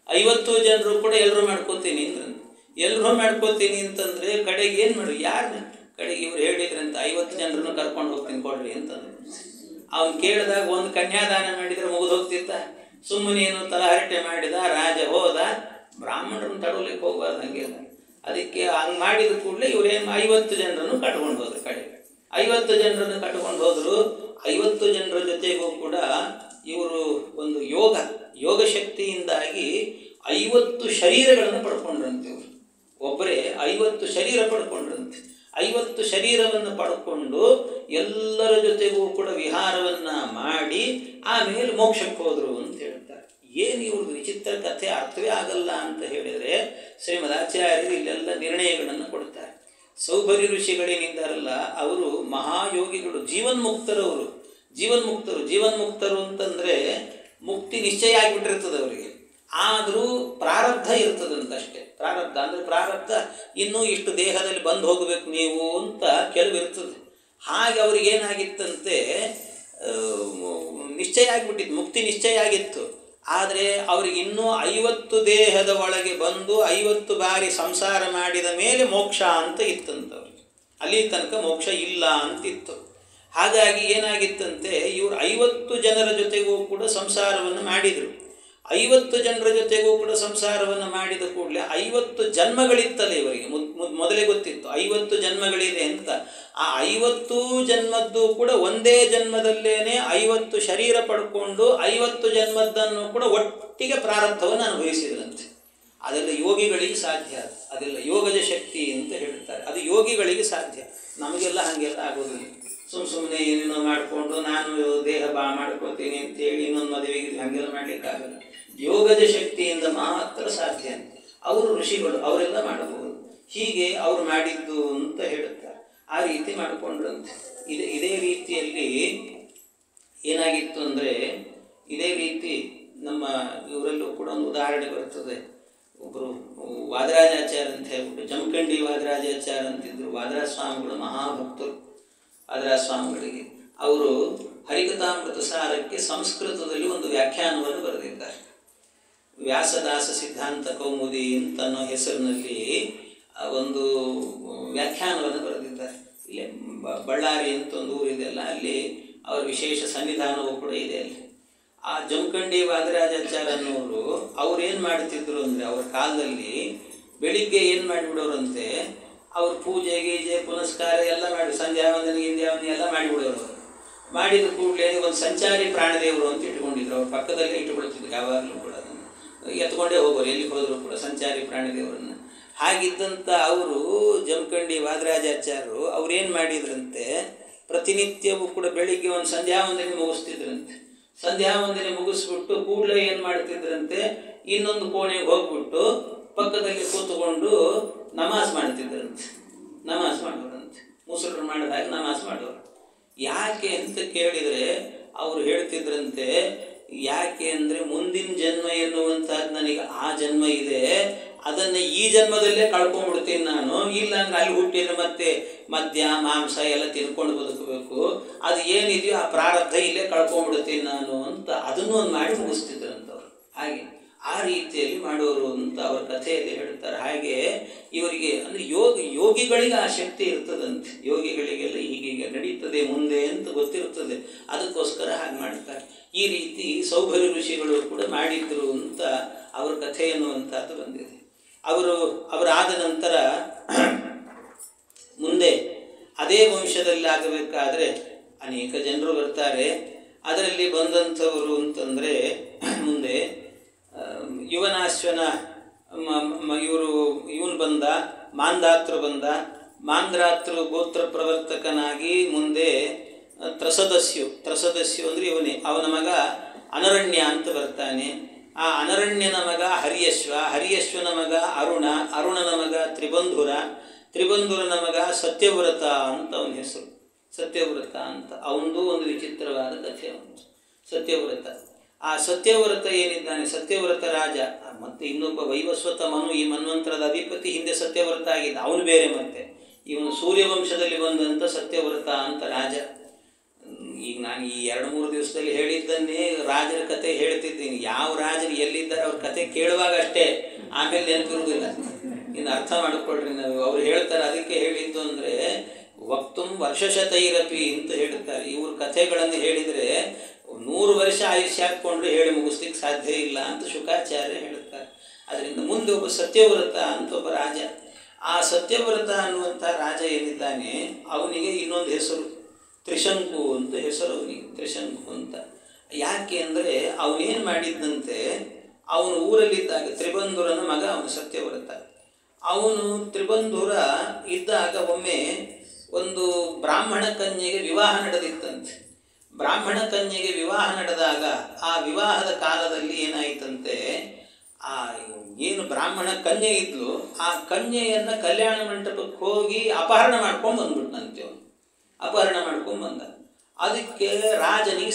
50 ಜನರು ಕೂಡ ಎಲ್ಲರೂ ಮಾಡ್ಕೋತೀನಿ ಅಂದ್ರಂತೆ. ಎಲ್ಲರೂ ಮಾಡ್ಕೋತೀನಿ ಅಂತಂದರೆ ಕಡೆಗೆ ಏನು ಮಾಡಿ, ಯಾರು ಕಡೆಗೆ ಇವ್ರು ಹೇಳಿದ್ರಂತೆ 50 ಜನರನ್ನು ಕರ್ಕೊಂಡು ಹೋಗ್ತೀನಿ ಕೊಡ್ರಿ ಅಂತಂದ್ರು. ಅವ್ನು ಕೇಳಿದಾಗ ಒಂದು ಕನ್ಯಾದಾನ ಮಾಡಿದರೆ ಮುಗಿದು ಹೋಗ್ತಿತ್ತ, ಸುಮ್ಮನೇನು ತಲಹರಟೆ ಮಾಡಿದ. ರಾಜ ಹೋದ, ಬ್ರಾಹ್ಮಣರನ್ನು ತಡೋಲಿಕ್ಕೆ ಹೋಗ್ಬಾರ್ದು ಹಂಗೆಲ್ಲ. ಅದಕ್ಕೆ ಹಂಗೆ ಮಾಡಿದ ಕೂಡಲೇ ಇವರೇನು 50 ಜನರನ್ನು ಕಟ್ಕೊಂಡು ಹೋದ್ರು. ಕಡೆಗೆ 50 ಜನರನ್ನು ಕಟ್ಕೊಂಡು ಹೋದರು. 50 ಜನರ ಜೊತೆಗೂ ಕೂಡ ಇವರು ಒಂದು ಯೋಗ ಶಕ್ತಿಯಿಂದಾಗಿ 50 ಶರೀರಗಳನ್ನು ಪಡ್ಕೊಂಡ್ರಂತೆ. ಇವರು ಒಬ್ಬರೇ 50 ಶರೀರ ಪಡ್ಕೊಂಡ್ರಂತೆ. 50 ಶರೀರವನ್ನು ಪಡ್ಕೊಂಡು ಎಲ್ಲರ ಜೊತೆಗೂ ಕೂಡ ವಿಹಾರವನ್ನು ಮಾಡಿ ಆಮೇಲೆ ಮೋಕ್ಷಕ್ಕೆ ಹೋದರು ಅಂತ ಹೇಳ್ತಾರೆ. ಏನು ಇವ್ರದ್ದು ವಿಚಿತ್ರ ಕಥೆ, ಅರ್ಥವೇ ಆಗಲ್ಲ ಅಂತ ಹೇಳಿದರೆ ಶ್ರೀಮದಾಚಾರ್ಯರು ಇಲ್ಲೆಲ್ಲ ನಿರ್ಣಯಗಳನ್ನು ಕೊಡ್ತಾರೆ. ಸೌಭರಿ ಋಷಿಗಳೇನಿದ್ದಾರಲ್ಲ ಅವರು ಮಹಾಯೋಗಿಗಳು, ಜೀವನ್ಮುಕ್ತರು ಅಂತಂದರೆ ಮುಕ್ತಿ ನಿಶ್ಚಯ ಆಗಿಬಿಟ್ಟಿರ್ತದೆ ಅವರಿಗೆ. ಆದರೂ ಪ್ರಾರಬ್ಧ ಇರ್ತದಂತಷ್ಟೇ. ಪ್ರಾರಬ್ಧ ಅಂದರೆ ಪ್ರಾರಬ್ಧ ಇನ್ನೂ ಇಷ್ಟು ದೇಹದಲ್ಲಿ ಬಂದು ಹೋಗಬೇಕು ನೀವು ಅಂತ ಕೆಲವು ಇರ್ತದೆ. ಹಾಗೆ ಅವ್ರಿಗೇನಾಗಿತ್ತಂತೆ, ನಿಶ್ಚಯ ಆಗಿಬಿಟ್ಟಿತ್ತು, ಮುಕ್ತಿ ನಿಶ್ಚಯ ಆಗಿತ್ತು. ಆದರೆ ಅವ್ರಿಗೆ ಇನ್ನೂ 50 ದೇಹದ ಒಳಗೆ ಬಂದು 50 ಬಾರಿ ಸಂಸಾರ ಮಾಡಿದ ಮೇಲೆ ಮೋಕ್ಷ ಅಂತ ಇತ್ತಂತವ್ರಿಗೆ. ಅಲ್ಲಿ ತನಕ ಮೋಕ್ಷ ಇಲ್ಲ ಅಂತಿತ್ತು. ಹಾಗಾಗಿ ಏನಾಗಿತ್ತಂತೆ, ಇವರು 50 ಜನರ ಜೊತೆಗೂ ಕೂಡ ಸಂಸಾರವನ್ನು ಮಾಡಿದರು. 50 ಜನರ ಜೊತೆಗೂ ಕೂಡ ಸಂಸಾರವನ್ನು ಮಾಡಿದ ಕೂಡಲೇ 50 ಜನ್ಮಗಳಿತ್ತಲ್ಲ ಇವರಿಗೆ. ಮೊದಲೇ ಗೊತ್ತಿತ್ತು 50 ಜನ್ಮಗಳಿದೆ ಅಂತ. ಆ 50 ಜನ್ಮದ್ದು ಕೂಡ ಒಂದೇ ಜನ್ಮದಲ್ಲೇನೆ 50 ಶರೀರ ಪಡ್ಕೊಂಡು 50 ಜನ್ಮದ್ದನ್ನು ಕೂಡ ಒಟ್ಟಿಗೆ ಪ್ರಾರಬ್ಧವನ್ನು ಅನುಭವಿಸಿದ್ರಂತೆ. ಅದೆಲ್ಲ ಯೋಗಿಗಳಿಗೆ ಸಾಧ್ಯ. ಅದೆಲ್ಲ ಯೋಗದ ಶಕ್ತಿ ಅಂತ ಹೇಳ್ತಾರೆ. ಅದು ಯೋಗಿಗಳಿಗೆ ಸಾಧ್ಯ, ನಮಗೆಲ್ಲ ಹಾಗೆಲ್ಲ ಆಗೋದಿಲ್ಲ. ಸುಮ್ಮನೆ ಏನೇನೋ ಮಾಡಿಕೊಂಡು ನಾನು ದೇಹ ಮಾಡ್ಕೊಳ್ತೀನಿ ಅಂತೇಳಿ ಇನ್ನೊಂದು ಮದುವೆಗೆ ಹಾಗೆಲ್ಲ ಮಾಡಲಿಕ್ಕಾಗಲ್ಲ. ಯೋಗದ ಶಕ್ತಿಯಿಂದ ಮಾತ್ರ ಸಾಧ್ಯ ಅಂತ. ಅವರು ಋಷಿಗಳು, ಅವರೆಲ್ಲ ಮಾಡಬಹುದು. ಹೀಗೆ ಅವರು ಮಾಡಿದ್ದು ಅಂತ ಹೇಳುತ್ತಾರೆ. ಆ ರೀತಿ ಮಾಡಿಕೊಂಡ್ರಂತೆ. ಇದೇ ರೀತಿಯಲ್ಲಿ ಏನಾಗಿತ್ತು ಅಂದರೆ, ಇದೇ ರೀತಿ ನಮ್ಮ ಇವರಲ್ಲೂ ಕೂಡ ಒಂದು ಉದಾಹರಣೆ ಬರ್ತದೆ. ಒಬ್ಬರು ವಾದರಾಜಾಚಾರ್ಯ ಅಂತ ಹೇಳ್ಬಿಟ್ಟು, ಜಮಖಂಡಿ ವಾದರಾಜಾಚಾರ್ಯ ಅಂತಿದ್ರು. ವಾದರಾಜ ಸ್ವಾಮಿಗಳು ಮಹಾಭಕ್ತರು. ವಾದರಾಜ ಸ್ವಾಮಿಗಳಿಗೆ ಅವರು ಹರಿಕಥಾಮೃತ ಸಾರಕ್ಕೆ ಸಂಸ್ಕೃತದಲ್ಲಿ ಒಂದು ವ್ಯಾಖ್ಯಾನವನ್ನು ಬರೆದಿದ್ದಾರೆ. ವ್ಯಾಸದಾಸ ಸಿದ್ಧಾಂತ ಕೌಮುದಿ ಅಂತನ್ನೋ ಹೆಸರಿನಲ್ಲಿ ಒಂದು ವ್ಯಾಖ್ಯಾನವನ್ನು ಬರೆದಿದ್ದಾರೆ. ಇಲ್ಲೇ ಬಳ್ಳಾರಿ ಅಂತ ಒಂದು ಊರಿದೆಯಲ್ಲ, ಅಲ್ಲಿ ಅವರ ವಿಶೇಷ ಸನ್ನಿಧಾನವೂ ಕೂಡ ಇದೆ ಅಲ್ಲಿ. ಆ ಜಮಖಂಡಿ ವಾದರಾಜಾಚಾರ್ಯ ಅನ್ನೋರು ಅವ್ರೇನು ಮಾಡ್ತಿದ್ರು ಅಂದರೆ, ಅವ್ರ ಕಾಲದಲ್ಲಿ ಬೆಳಿಗ್ಗೆ ಏನು ಮಾಡಿಬಿಡೋರಂತೆ, ಅವ್ರ ಪೂಜೆ ಗೀಜೆ ಪುನಸ್ಕಾರ ಎಲ್ಲ ಮಾಡಿ ಸಂಧ್ಯಾವಂದನೆ ಗಿಂಧ್ಯಾವಂದನೆ ಎಲ್ಲ ಮಾಡಿಬಿಡೋರು. ಮಾಡಿದ ಕೂಡಲೇ ಒಂದು ಸಂಚಾರಿ ಪ್ರಾಣದೇವರು ಅಂತ ಇಟ್ಕೊಂಡಿದ್ರು. ಅವ್ರ ಪಕ್ಕದಲ್ಲೇ ಇಟ್ಕೊಳ್ತಿದ್ರು. ಯಾವಾಗಲೂ ಕೂಡ ಎತ್ಕೊಂಡೇ ಹೋಗೋರು, ಎಲ್ಲಿಗೆ ಹೋದರೂ ಕೂಡ ಸಂಚಾರಿ ಪ್ರಾಣದೇವರನ್ನು. ಹಾಗಿದ್ದಂಥ ಅವರು ಜಮಖಂಡಿ ವಾದರಾಜಾಚಾರ್ಯರು ಅವ್ರೇನು ಮಾಡಿದ್ರಂತೆ, ಪ್ರತಿನಿತ್ಯವೂ ಕೂಡ ಬೆಳಿಗ್ಗೆ ಒಂದು ಸಂಧ್ಯಾವಂದನೆ ಮುಗಿಸ್ತಿದ್ರಂತೆ. ಸಂಧ್ಯಾವಂದನೆ ಮುಗಿಸ್ಬಿಟ್ಟು ಕೂಡಲೇ ಏನು ಮಾಡ್ತಿದ್ರಂತೆ, ಇನ್ನೊಂದು ಕೋಣೆಗೆ ಹೋಗ್ಬಿಟ್ಟು ಪಕ್ಕದಲ್ಲಿ ಕೂತ್ಕೊಂಡು ನಮಾಜ್ ಮಾಡ್ತಿದ್ರಂತೆ. ನಮಾಜ್ ಮಾಡೋರಂತೆ, ಮುಸಲ್ರು ಮಾಡಿದಾಗ ನಮಾಜ್ ಮಾಡೋರು. ಯಾಕೆ ಅಂತ ಕೇಳಿದರೆ ಅವರು ಹೇಳ್ತಿದ್ರಂತೆ, ಯಾಕೆ ಅಂದರೆ ಮುಂದಿನ ಜನ್ಮ ಎನ್ನುವಂಥದ್ದು ನನಗೆ ಆ ಜನ್ಮ ಇದೆ, ಅದನ್ನು ಈ ಜನ್ಮದಲ್ಲೇ ಕಳ್ಕೊಂಡ್ಬಿಡ್ತೀನಿ ನಾನು. ಇಲ್ಲಾಂದ್ರೆ ಅಲ್ಲಿ ಹುಟ್ಟಿದ್ರೆ ಮತ್ತೆ ಮದ್ಯ ಮಾಂಸ ಎಲ್ಲ ತಿನ್ಕೊಂಡು ಬದುಕಬೇಕು. ಅದು ಏನಿದೆಯೋ ಆ ಪ್ರಾರಬ್ಧ ಇಲ್ಲೇ ಕಳ್ಕೊಂಡ್ಬಿಡ್ತೀನಿ ನಾನು ಅಂತ ಅದನ್ನು ಒಂದು ಮಾಡಿ ಮುಗಿಸ್ತಿದ್ರಂತವ್ರು. ಹಾಗೆ ಆ ರೀತಿಯಲ್ಲಿ ಮಾಡೋರು ಅಂತ ಅವ್ರ ಕಥೆಯಲ್ಲಿ ಹೇಳ್ತಾರೆ. ಹಾಗೆ ಇವರಿಗೆ ಅಂದರೆ ಯೋಗಿಗಳಿಗೆ ಆ ಶಕ್ತಿ ಇರ್ತದಂತೆ. ಯೋಗಿಗಳಿಗೆಲ್ಲ ಹೀಗೀಗೆ ನಡೀತದೆ ಮುಂದೆ ಅಂತ ಗೊತ್ತಿರ್ತದೆ, ಅದಕ್ಕೋಸ್ಕರ ಹಾಗೆ ಮಾಡ್ತಾರೆ. ಈ ರೀತಿ ಸೌಭರಿ ಋಷಿಗಳು ಕೂಡ ಮಾಡಿದ್ರು ಅಂತ ಅವ್ರ ಕಥೆ ಎನ್ನುವಂಥದ್ದು ಬಂದಿದೆ. ಅವರಾದ ನಂತರ ಮುಂದೆ ಅದೇ ವಂಶದಲ್ಲಿ ಆಗಬೇಕಾದ್ರೆ ಅನೇಕ ಜನರು ಬರ್ತಾರೆ. ಅದರಲ್ಲಿ ಬಂದಂಥವರು ಅಂತಂದರೆ ಮುಂದೆ ಯುವನಾಶ್ವನ ಇವನು ಬಂದ, ಮಾಂಧಾತೃ ಬಂದ. ಮಾಂಧಾತೃ ಗೋತ್ರ ಪ್ರವರ್ತಕನಾಗಿ ಮುಂದೆ ತ್ರಸದಸ್ಯು ಅಂದರೆ ಇವನೇ, ಅವನ ಮಗ ಅನರಣ್ಯ ಅಂತ ಬರ್ತಾನೆ. ಆ ಅನರಣ್ಯನ ಮಗ ಹರಿಯಶ್ವನ ಮಗ ಅರುಣನ ಮಗ ತ್ರಿಬಂಧುರನ ಮಗ ಸತ್ಯವ್ರತ ಅಂತ ಅವನ ಹೆಸರು. ಸತ್ಯವ್ರತ ಅಂತ ಅವನದು ಒಂದು ವಿಚಿತ್ರವಾದ ಕಥೆ. ಅವನು ಸತ್ಯವ್ರತ. ಆ ಸತ್ಯವ್ರತ ಏನಿದ್ದಾನೆ, ಸತ್ಯವ್ರತ ರಾಜ. ಮತ್ತೆ ಇನ್ನೊಬ್ಬ ವೈವಸ್ವತ ಮನು, ಈ ಮನ್ವಂತರದ ಅಧಿಪತಿ, ಹಿಂದೆ ಸತ್ಯವ್ರತ ಆಗಿದ್ದ, ಅವನು ಬೇರೆ. ಮತ್ತೆ ಇವನು ಸೂರ್ಯವಂಶದಲ್ಲಿ ಬಂದಂಥ ಸತ್ಯವ್ರತ ಅಂತ ರಾಜ. ಈಗ ನಾನು ಈ 2-3 ದಿವಸದಲ್ಲಿ ಹೇಳಿದ್ದನ್ನೇ ರಾಜರ ಕತೆ ಹೇಳ್ತಿದ್ದೀನಿ. ಯಾವ ರಾಜರು ಎಲ್ಲಿದ್ದಾರೆ ಅವ್ರ ಕತೆ ಕೇಳುವಾಗ ಅಷ್ಟೇ, ಆಮೇಲೆ ನೆನಪಿರುವುದಿಲ್ಲ. ಇನ್ನು ಅರ್ಥ ಮಾಡಿಕೊಳ್ರಿ ನಾವು. ಅವ್ರು ಹೇಳ್ತಾರೆ, ಅದಕ್ಕೆ ಹೇಳಿದ್ದು ಅಂದರೆ ವಕ್ತುಂ ವರ್ಷಶತೈರಪಿ ಅಂತ ಹೇಳ್ತಾರೆ. ಇವ್ರ ಕಥೆಗಳನ್ನು ಹೇಳಿದರೆ 100 ವರ್ಷ ಆಯುಷ್ಯ ಹಾಕ್ಕೊಂಡು ಹೇಳಿ ಮುಗಿಸ್ಲಿಕ್ಕೆ ಸಾಧ್ಯ ಇಲ್ಲ ಅಂತ ಶುಕಾಚಾರ್ಯ ಹೇಳ್ತಾರೆ. ಅದರಿಂದ ಮುಂದೆ ಒಬ್ಬ ಸತ್ಯವ್ರತ ಅಂತ ಒಬ್ಬ ರಾಜ. ಆ ಸತ್ಯವ್ರತ ಅನ್ನುವಂಥ ರಾಜ ಏನಿದ್ದಾನೆ, ಅವನಿಗೆ ಇನ್ನೊಂದು ಹೆಸರು ತ್ರಿಶಂಕು ಅಂತ ಹೆಸರು ಅವನಿಗೆ, ತ್ರಿಶಂಕು ಅಂತ. ಯಾಕೆ ಅಂದರೆ ಅವನೇನು ಮಾಡಿದ್ದಂತೆ, ಅವನು ಊರಲ್ಲಿದ್ದಾಗ ತ್ರಿಬಂಧುರನ ಮಗ ಅವನು ಸತ್ಯವ್ರತ. ಅವನು ತ್ರಿಬಂಧುರ ಇದ್ದಾಗ ಒಮ್ಮೆ ಒಂದು ಬ್ರಾಹ್ಮಣ ಕನ್ಯೆಗೆ ವಿವಾಹ ನಡೆದಿತ್ತಂತೆ. ಬ್ರಾಹ್ಮಣ ಕನ್ಯೆಗೆ ವಿವಾಹ ನಡೆದಾಗ ಆ ವಿವಾಹದ ಕಾಲದಲ್ಲಿ ಏನಾಯಿತಂತೆ, ಆ ಏನು ಬ್ರಾಹ್ಮಣ ಕನ್ಯೆ ಇದ್ಲು, ಆ ಕನ್ಯೆಯನ್ನು ಕಲ್ಯಾಣ ಮಂಟಪಕ್ಕೆ ಹೋಗಿ ಅಪಹರಣ ಮಾಡ್ಕೊಂಡು ಬಂದ್ಬಿಟ್ನಂತೆ. ಅವನು ಅಪಹರಣ ಮಾಡ್ಕೊಂಡು ಬಂದ. ಅದಕ್ಕೆ ರಾಜನಿಗೆ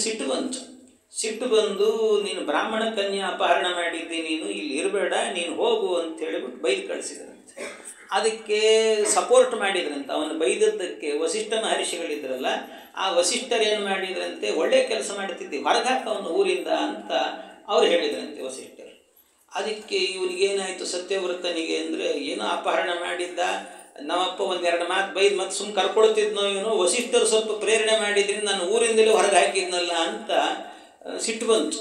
ಸಿಟ್ಟು ಬಂದು ನೀನು ಬ್ರಾಹ್ಮಣ ಕನ್ಯೆ ಅಪಹರಣ ಮಾಡಿದ್ದಿ, ನೀನು ಇಲ್ಲಿ ಇರಬೇಡ, ನೀನು ಹೋಗು ಅಂತ ಹೇಳಿಬಿಟ್ಟು ಬೈದು ಕಳಿಸಿದ್ರಂತೆ. ಅದಕ್ಕೆ ಸಪೋರ್ಟ್ ಮಾಡಿದ್ರಂತೆ. ಅವನು ಬೈದದ್ದಕ್ಕೆ ವಸಿಷ್ಠ ಮಹರ್ಷಿಗಳಿದ್ರಲ್ಲ, ಆ ವಸಿಷ್ಠರು ಏನು ಮಾಡಿದ್ರಂತೆ, ಒಳ್ಳೆ ಕೆಲಸ ಮಾಡ್ತಿದ್ದಿ, ಹೊರಗಾಕ ಅವನು ಊರಿಂದ ಅಂತ ಅವ್ರು ಹೇಳಿದ್ರಂತೆ ವಸಿಷ್ಠರು. ಅದಕ್ಕೆ ಇವನಿಗೇನಾಯಿತು ಸತ್ಯವ್ರತನಿಗೆ ಅಂದರೆ, ಏನೋ ಅಪಹರಣ ಮಾಡಿದ್ದ, ನಮ್ಮಪ್ಪ 1-2 ಮಾತು ಬೈದು ಮತ್ತೆ ಸುಮ್ಮನೆ ಕರ್ಕೊಳ್ತಿದ್ನೋ ಇವನು, ವಸಿಷ್ಠರು ಸ್ವಲ್ಪ ಪ್ರೇರಣೆ ಮಾಡಿದ್ರಿಂದ ನಾನು ಊರಿಂದಲೇ ಹೊರಗೆ ಹಾಕಿದ್ನಲ್ಲ ಅಂತ ಸಿಟ್ಟು ಬಂತು.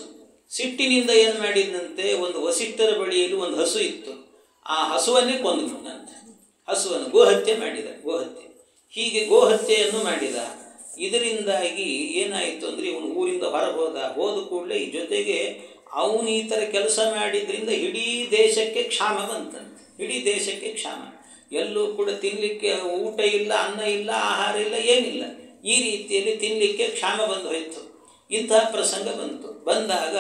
ಸಿಟ್ಟಿನಿಂದ ಏನು ಮಾಡಿದ್ನಂತೆ, ಒಂದು ವಸಿಷ್ಠರ ಬಳಿಯಲ್ಲಿ ಒಂದು ಹಸು ಇತ್ತು, ಆ ಹಸುವನ್ನೇ ಕೊಂದುಕೊಂಡಂತೆ. ಹಸುವನ್ನು ಗೋಹತ್ಯೆ ಮಾಡಿದ. ಹೀಗೆ ಗೋಹತ್ಯೆಯನ್ನು ಮಾಡಿದ. ಇದರಿಂದಾಗಿ ಏನಾಯಿತು ಅಂದರೆ ಇವನು ಊರಿಂದ ಹೊರ ಹೋದ ಕೂಡಲೇ ಈ ಜೊತೆಗೆ ಅವನು ಈ ಥರ ಕೆಲಸ ಮಾಡಿದ್ರಿಂದ ಇಡೀ ದೇಶಕ್ಕೆ ಕ್ಷಾಮ ಬಂತಂತೆ. ಇಡೀ ದೇಶಕ್ಕೆ ಕ್ಷಾಮ, ಎಲ್ಲೂ ಕೂಡ ತಿನ್ನಲಿಕ್ಕೆ ಊಟ ಇಲ್ಲ, ಅನ್ನ ಇಲ್ಲ, ಆಹಾರ ಇಲ್ಲ, ಏನಿಲ್ಲ. ಈ ರೀತಿಯಲ್ಲಿ ತಿನ್ನಲಿಕ್ಕೆ ಕ್ಷಾಮ ಬಂದು ಹೋಯಿತು. ಇಂತಹ ಪ್ರಸಂಗ ಬಂದಾಗ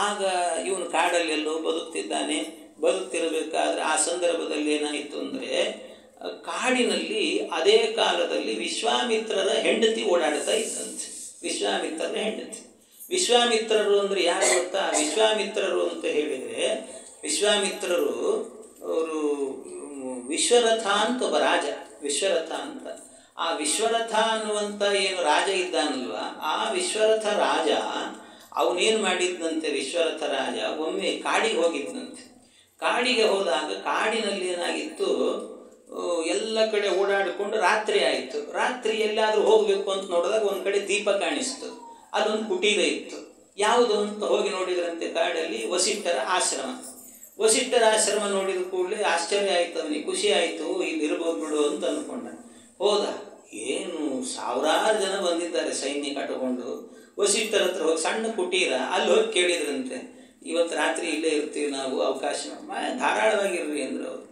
ಆಗ ಇವನು ಕಾಡಲ್ಲೆಲ್ಲೋ ಬದುಕ್ತಿದ್ದಾನೆ. ಬದುಕ್ತಿರಬೇಕಾದ್ರೆ ಆ ಸಂದರ್ಭದಲ್ಲಿ ಏನಾಯಿತು ಅಂದರೆ, ಕಾಡಿನಲ್ಲಿ ಅದೇ ಕಾಲದಲ್ಲಿ ವಿಶ್ವಾಮಿತ್ರರ ಹೆಂಡತಿ ಓಡಾಡ್ತಾ ಇದ್ದಂತೆ. ವಿಶ್ವಾಮಿತ್ರರ ಹೆಂಡತಿ. ವಿಶ್ವಾಮಿತ್ರರು ಅಂದರೆ ಯಾರು ಗೊತ್ತಾ? ವಿಶ್ವಾಮಿತ್ರರು ಅಂತ ಹೇಳಿದರೆ, ವಿಶ್ವಾಮಿತ್ರರು ಅವರು ವಿಶ್ವರಥ ಅಂತ ಒಬ್ಬ ರಾಜ, ವಿಶ್ವರಥ ಅಂತ. ಆ ವಿಶ್ವರಥ ಅನ್ನುವಂಥ ಏನು ರಾಜ ಇದ್ದಾನಲ್ವ, ಆ ವಿಶ್ವರಥ ರಾಜ ಅವನೇನು ಮಾಡಿದ್ದಂತೆ, ವಿಶ್ವರಥ ರಾಜ ಒಮ್ಮೆ ಕಾಡಿಗೆ ಹೋಗಿದ್ದಂತೆ. ಕಾಡಿಗೆ ಹೋದಾಗ ಕಾಡಿನಲ್ಲಿ ಏನಾಗಿತ್ತು, ಎಲ್ಲ ಕಡೆ ಓಡಾಡಿಕೊಂಡು ರಾತ್ರಿ ಆಯಿತು. ರಾತ್ರಿ ಎಲ್ಲಾದರೂ ಹೋಗಬೇಕು ಅಂತ ನೋಡಿದಾಗ ಒಂದು ಕಡೆ ದೀಪ ಕಾಣಿಸ್ತು, ಅಲ್ಲೊಂದು ಕುಟೀರ ಇತ್ತು. ಯಾವುದು ಅಂತ ಹೋಗಿ ನೋಡಿದ್ರಂತೆ, ಕಾಡಲ್ಲಿ ವಸಿಷ್ಠರ ಆಶ್ರಮ. ವಸಿಷ್ಠರ ಆಶ್ರಮ ನೋಡಿದ ಕೂಡಲೇ ಆಶ್ಚರ್ಯ ಆಯಿತು ಅವನಿಗೆ, ಖುಷಿ ಆಯಿತು, ಇಲ್ಲಿ ಇರ್ಬೋದು ಬಿಡು ಅಂತ ಅಂದ್ಕೊಂಡ. ಹೋದ, ಏನು ಸಾವಿರಾರು ಜನ ಬಂದಿದ್ದಾರೆ ಸೈನ್ಯ ಕಟ್ಟಿಕೊಂಡು. ವಸಿಷ್ಠರ ಹತ್ರ ಹೋಗಿ ಸಣ್ಣ ಕುಟೀರ, ಅಲ್ಲಿ ಹೋಗಿ ಕೇಳಿದ್ರಂತೆ, ಇವತ್ತು ರಾತ್ರಿ ಇಲ್ಲೇ ಇರ್ತೀವಿ ನಾವು, ಅವಕಾಶ ಧಾರಾಳವಾಗಿರ್ರಿ ಅಂದರು ಅವರು.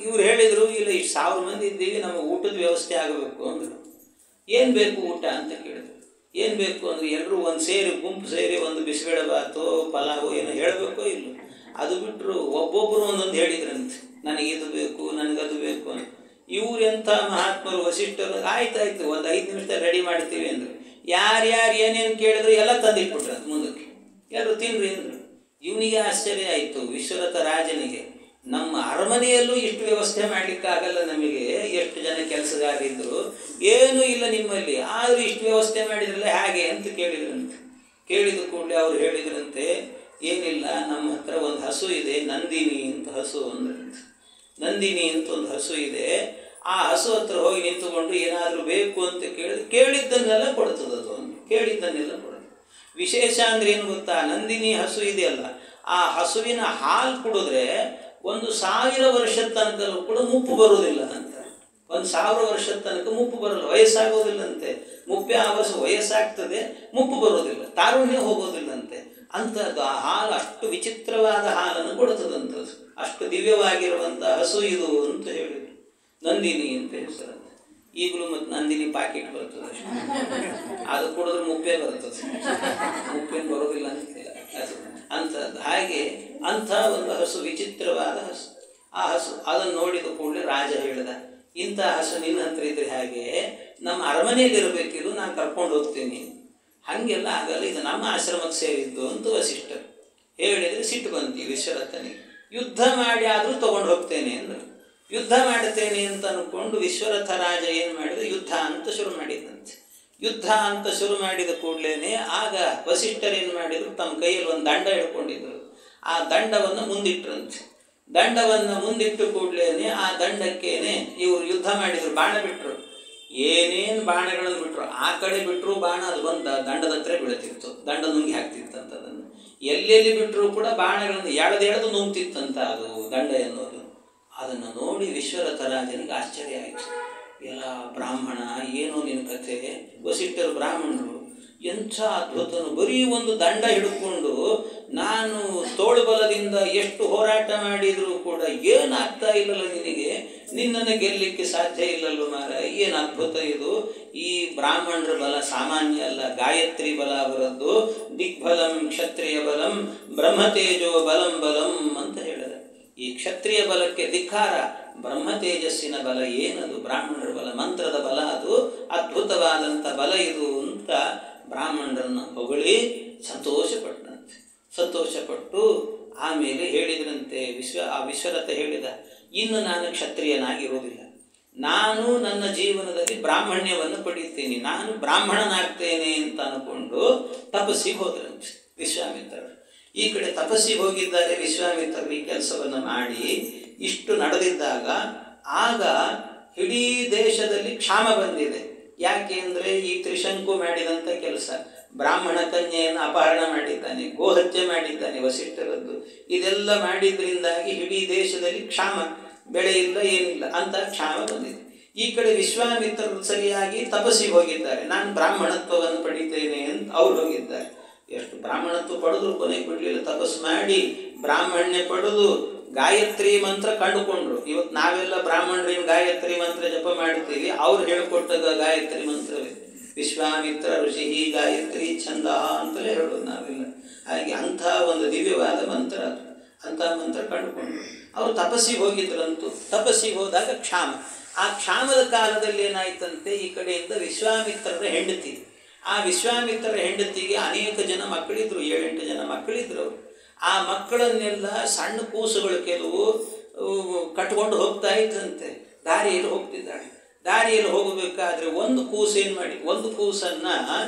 ಇವ್ರು ಹೇಳಿದರು, ಇಲ್ಲ ಇಷ್ಟು 1000 ಮಂದಿ ಇದ್ದೀವಿ, ನಮಗೆ ಊಟದ ವ್ಯವಸ್ಥೆ ಆಗಬೇಕು ಅಂದರು. ಏನು ಬೇಕು ಊಟ ಅಂತ ಕೇಳಿದ್ರು. ಏನು ಬೇಕು ಅಂದರೆ ಎಲ್ಲರೂ ಒಂದು ಸೇರಿ, ಗುಂಪು ಸೇರಿ ಒಂದು ಬಿಸಿಬೇಳೆ ಬಾತು ಪಲಾವು ಏನೋ ಹೇಳಬೇಕೋ ಇಲ್ಲ. ಅದು ಬಿಟ್ಟರು ಒಬ್ಬೊಬ್ಬರು ಒಂದೊಂದು ಹೇಳಿದ್ರಂತೆ, ನನಗಿದು ಬೇಕು, ನನಗದು ಬೇಕು ಅಂತ. ಇವ್ರು ಎಂಥ ಮಹಾತ್ಮರು ವಸಿಷ್ಠರು, ಆಯ್ತಾಯ್ತು ಒಂದು 5 ನಿಮಿಷದಲ್ಲಿ ರೆಡಿ ಮಾಡ್ತೀವಿ ಅಂದರು. ಯಾರ್ಯಾರು ಏನೇನು ಕೇಳಿದ್ರು ಎಲ್ಲ ತಂದಿಟ್ಬಿಟ್ರು ಅದು ಮುಂದಕ್ಕೆ, ಎಲ್ಲರೂ ತಿನ್ರಿ ಅಂದರು. ಇವನಿಗೆ ಆಶ್ಚರ್ಯ ಆಯಿತು, ವಿಶ್ವರಥ ರಾಜನಿಗೆ. ನಮ್ಮ ಅರಮನೆಯಲ್ಲೂ ಇಷ್ಟು ವ್ಯವಸ್ಥೆ ಮಾಡಲಿಕ್ಕಾಗಲ್ಲ ನಮಗೆ, ಎಷ್ಟು ಜನ ಕೆಲಸಗಾರರಿದ್ದರು, ಏನೂ ಇಲ್ಲ ನಿಮ್ಮಲ್ಲಿ, ಆದರೂ ಇಷ್ಟು ವ್ಯವಸ್ಥೆ ಮಾಡಿದ್ರಲ್ಲ ಹೇಗೆ ಅಂತ ಕೇಳಿದ್ರಂತೆ. ಕೇಳಿದ ಕೂಡಲೇ ಅವರು ಹೇಳಿದ್ರಂತೆ, ಏನಿಲ್ಲ, ನಮ್ಮ ಹತ್ರ ಒಂದು ಹಸು ಇದೆ, ನಂದಿನಿ ಅಂತ ಹಸು ಅಂದ್ರಂತೆ. ನಂದಿನಿ ಅಂತ ಒಂದು ಹಸು ಇದೆ, ಆ ಹಸು ಹತ್ರ ಹೋಗಿ ನಿಂತುಕೊಂಡು ಏನಾದರೂ ಬೇಕು ಅಂತ ಕೇಳಿದ್ದನ್ನೆಲ್ಲ ಕೊಡ್ತದದು ಒಂದು, ಕೇಳಿದ್ದನ್ನೆಲ್ಲ ಕೊಡೋದು. ವಿಶೇಷ ಅಂದರೆ ಏನು ಗೊತ್ತಾ, ನಂದಿನಿ ಹಸು ಇದೆಯಲ್ಲ, ಆ ಹಸುವಿನ ಹಾಲು ಕುಡಿದ್ರೆ 1000 ವರ್ಷದ ತನಕಲ್ಲೂ ಕೂಡ ಮುಪ್ಪು ಬರುವುದಿಲ್ಲ ಅಂತ. 1000 ವರ್ಷದ ತನಕ ಮುಪ್ಪು ಬರಲ್ಲ, ವಯಸ್ಸಾಗೋದಿಲ್ಲಂತೆ. 30 ವರ್ಷ ವಯಸ್ಸಾಗ್ತದೆ, ಮುಪ್ಪು ಬರೋದಿಲ್ಲ, ತಾರುಣ್ಯ ಹೋಗೋದಿಲ್ಲಂತೆ. ಅಂಥದ್ದು ಆ ಹಾಲು ಅಷ್ಟು ವಿಚಿತ್ರವಾದ ಹಾಲನ್ನು ಕೊಡ್ತದಂಥದ್ದು, ಅಷ್ಟು ದಿವ್ಯವಾಗಿರುವಂಥ ಹಸು ಇದು ಅಂತ ಹೇಳಿದರು. ನಂದಿನಿ ಅಂತ ಹೆಸರಂತೆ. ಈಗಲೂ ಮತ್ತು ನಂದಿನಿ ಪಾಕೆಟ್ ಬರ್ತದೆ ಅಷ್ಟೇ, ಅದು ಕುಡಿದ್ರೆ ಮುಪ್ಪೇ ಬರ್ತದೆ, ಮುಪ್ಪೇನು ಬರೋದಿಲ್ಲ ಅಂತಿಲ್ಲ ಹಸು ಅಂಥದ್ದು. ಹಾಗೆ ಅಂಥ ಒಂದು ಹಸು, ವಿಚಿತ್ರವಾದ ಹಸು. ಆ ಹಸು ಅದನ್ನು ನೋಡಿದ ಕೂಡಲೇ ರಾಜ ಹೇಳಿದ, ಇಂಥ ಹಸು ನಿನ್ನ ಹತ್ರ ಇದ್ರೆ ಹಾಗೆ ನಮ್ಮ ಅರಮನೆಯಲ್ಲಿ ಇರಬೇಕಿದ್ದು, ನಾನು ಕರ್ಕೊಂಡು ಹೋಗ್ತೀನಿ. ಹಾಗೆಲ್ಲ ಆಗಲ್ಲ, ಇದು ನಮ್ಮ ಆಶ್ರಮಕ್ಕೆ ಸೇರಿದ್ದು ಅಂತ ವಸಿಷ್ಠರು ಹೇಳಿದರೆ ಸಿಟ್ಟು ಬಂತು ವಿಶ್ವರಥನಿಗೆ. ಯುದ್ಧ ಮಾಡಿ ಆದರೂ ತೊಗೊಂಡು ಹೋಗ್ತೇನೆ ಅಂದರು. ಯುದ್ಧ ಮಾಡ್ತೇನೆ ಅಂತ ಅಂದ್ಕೊಂಡು ವಿಶ್ವರಥ ರಾಜ ಏನು ಮಾಡಿದ, ಯುದ್ಧ ಅಂತ ಶುರು ಮಾಡಿದ್ದಂತೆ. ಯುದ್ಧ ಅಂತ ಶುರು ಮಾಡಿದ ಕೂಡಲೇ ಆಗ ವಸಿಷ್ಠರು ಏನು ಮಾಡಿದರು, ತಮ್ಮ ಕೈಯಲ್ಲಿ ಒಂದು ದಂಡ ಹಿಡ್ಕೊಂಡಿದ್ರು. ಆ ದಂಡವನ್ನು ಮುಂದಿಟ್ರಂತೆ. ದಂಡವನ್ನು ಮುಂದಿಟ್ಟು ಕೂಡಲೇ ಆ ದಂಡಕ್ಕೇನೆ ಇವರು ಯುದ್ಧ ಮಾಡಿದರು, ಬಾಣ ಬಿಟ್ಟರು. ಏನೇನು ಬಾಣಗಳನ್ನು ಬಿಟ್ಟರು, ಆ ಕಡೆ ಬಿಟ್ಟರು ಬಾಣ, ಅದು ಬಂದು ದಂಡದ ಹತ್ರ ಬೀಳ್ತಿತ್ತು, ದಂಡ ನುಂಗಿ ಹಾಕ್ತಿತ್ತಂತ. ಅದನ್ನು ಎಲ್ಲೆಲ್ಲಿ ಬಿಟ್ಟರು ಕೂಡ ಬಾಣಗಳನ್ನು ಎಳೆದು ನುಂಗ್ತಿತ್ತಂತ ಅದು ದಂಡ ಎನ್ನುವುದು. ಅದನ್ನು ನೋಡಿ ವಿಶ್ವರಥ ರಾಜನಿಗೆ ಆಶ್ಚರ್ಯ ಆಯಿತು. ಎಲ್ಲ ಬ್ರಾಹ್ಮಣ, ಏನೋ ನಿನ್ನ ಕಥೆ, ವಸಿಷ್ಠರು ಬ್ರಾಹ್ಮಣರು, ಎಂಥ ಅದ್ಭುತನು, ಬರೀ ಒಂದು ದಂಡ ಹಿಡ್ಕೊಂಡು ನಾನು ತೋಳುಬಲದಿಂದ ಎಷ್ಟು ಹೋರಾಟ ಮಾಡಿದರೂ ಕೂಡ ಏನಾಗ್ತಾ ಇಲ್ಲಲ್ಲ ನಿನಗೆ, ನಿನ್ನನ್ನು ಗೆಲ್ಲಲಿಕ್ಕೆ ಸಾಧ್ಯ ಇಲ್ಲಲ್ಲೋ ಮಾರ, ಏನು ಅದ್ಭುತ ಇದು. ಈ ಬ್ರಾಹ್ಮಣರ ಬಲ ಸಾಮಾನ್ಯ ಅಲ್ಲ, ಗಾಯತ್ರಿ ಬಲ ಅವರದ್ದು. ದಿಗ್ಬಲಂ ಕ್ಷತ್ರಿಯ ಬಲಂ ಬ್ರಹ್ಮತೇಜೋ ಬಲಂ ಬಲಂ ಅಂತ ಹೇಳಿದೆ. ಈ ಕ್ಷತ್ರಿಯ ಬಲಕ್ಕೆ ಧಿಕ್ಕಾರ, ಬ್ರಹ್ಮ ತೇಜಸ್ಸಿನ ಬಲ ಏನದು, ಬ್ರಾಹ್ಮಣರ ಬಲ, ಮಂತ್ರದ ಬಲ, ಅದು ಅದ್ಭುತವಾದಂಥ ಬಲ ಇದು ಅಂತ ಬ್ರಾಹ್ಮಣರನ್ನು ಹೊಗಳಿ ಸಂತೋಷಪಟ್ಟನಂತೆ. ಸಂತೋಷಪಟ್ಟು ಆಮೇಲೆ ಹೇಳಿದ್ರಂತೆ, ವಿಶ್ವರಥ ಹೇಳಿದ, ಇನ್ನು ನಾನು ಕ್ಷತ್ರಿಯನಾಗಿರೋದಿಲ್ಲ, ನಾನು ನನ್ನ ಜೀವನದಲ್ಲಿ ಬ್ರಾಹ್ಮಣ್ಯವನ್ನು ಪಡೀತೀನಿ, ನಾನು ಬ್ರಾಹ್ಮಣನಾಗ್ತೇನೆ ಅಂತ ಅಂದ್ಕೊಂಡು ತಪಸ್ಸಿಗೆ ಹೋದ್ರಂತೆ ವಿಶ್ವಾಮಿತ್ರರು. ಈ ಕಡೆ ತಪಸ್ಸಿಗೆ ಹೋಗಿದ್ದಾರೆ ವಿಶ್ವಾಮಿತ್ರರು. ಈ ಕೆಲಸವನ್ನು ಮಾಡಿ ಇಷ್ಟು ನಡೆದಿದ್ದಾಗ ಆಗ ಇಡೀ ದೇಶದಲ್ಲಿ ಕ್ಷಾಮ ಬಂದಿದೆ. ಯಾಕೆ ಅಂದರೆ ಈ ತ್ರಿಶಂಕು ಮಾಡಿದಂಥ ಕೆಲಸ, ಬ್ರಾಹ್ಮಣ ಕನ್ಯೆಯನ್ನು ಅಪಹರಣ ಮಾಡಿದ್ದಾನೆ, ಗೋಹತ್ಯೆ ಮಾಡಿದ್ದಾನೆ ವಸಿಷ್ಠರದ್ದು. ಇದೆಲ್ಲ ಮಾಡಿದ್ರಿಂದಾಗಿ ಇಡೀ ದೇಶದಲ್ಲಿ ಕ್ಷಾಮ, ಬೆಳೆ ಇಲ್ಲ, ಏನಿಲ್ಲ ಅಂತ ಕ್ಷಾಮ ಬಂದಿದೆ. ಈ ಕಡೆ ವಿಶ್ವಾಮಿತ್ರರು ಸರಿಯಾಗಿ ತಪಸ್ಸಿಗೆ ಹೋಗಿದ್ದಾರೆ, ನಾನು ಬ್ರಾಹ್ಮಣತ್ವವನ್ನು ಪಡಿತೇನೆ ಅಂತ ಅವ್ರು ಹೋಗಿದ್ದಾರೆ. ಎಷ್ಟು ಬ್ರಾಹ್ಮಣತ್ವ ಪಡೆದ್ರು ಕೊನೆಗೆ ಬಿಡಲಿಲ್ಲ, ತಪಸ್ಸು ಮಾಡಿ ಬ್ರಾಹ್ಮಣ್ಯ ಪಡೆದು ಗಾಯತ್ರಿ ಮಂತ್ರ ಕಂಡುಕೊಂಡ್ರು. ಇವತ್ತು ನಾವೆಲ್ಲ ಬ್ರಾಹ್ಮಣರೇನು ಗಾಯತ್ರಿ ಮಂತ್ರ ಜಪ ಮಾಡ್ತೀವಿ, ಅವ್ರು ಹೇಳ್ಕೊಟ್ಟಾಗ ಗಾಯತ್ರಿ ಮಂತ್ರವೇ ವಿಶ್ವಾಮಿತ್ರ ಋಷಿ ಗಾಯತ್ರಿ ಛಂದ ಅಂತಲೇ ಹೇಳೋದು ನಾವೆಲ್ಲ. ಹಾಗೆ ಅಂಥ ಒಂದು ದಿವ್ಯವಾದ ಮಂತ್ರ ಅದು. ಅಂಥ ಮಂತ್ರ ಕಂಡುಕೊಂಡ್ರು. ಅವರು ತಪಸ್ಸಿಗೆ ಹೋಗಿದ್ರಂತೂ. ತಪಸ್ಸಿಗೆ ಹೋದಾಗ ಕ್ಷಾಮ. ಆ ಕ್ಷಾಮದ ಕಾಲದಲ್ಲಿ ಏನಾಯ್ತಂತೆ, ಈ ಕಡೆಯಿಂದ ವಿಶ್ವಾಮಿತ್ರರ ಹೆಂಡತಿ, ಆ ವಿಶ್ವಾಮಿತ್ರರ ಹೆಂಡತಿಗೆ ಅನೇಕ ಜನ ಮಕ್ಕಳಿದ್ರು, 7-8 ಜನ ಮಕ್ಕಳಿದ್ರು ಅವರು. ಆ ಮಕ್ಕಳನ್ನೆಲ್ಲ ಸಣ್ಣ ಕೂಸುಗಳು ಕೆಲವು ಕಟ್ಕೊಂಡು ಹೋಗ್ತಾ ಇದ್ದಂತೆ. ದಾರಿಯಲ್ಲಿ ಹೋಗ್ತಿದ್ದಾಳೆ. ದಾರಿಯಲ್ಲಿ ಹೋಗಬೇಕಾದ್ರೆ ಒಂದು ಕೂಸು ಏನು ಮಾಡಿ, ಒಂದು ಕೂಸನ್ನು,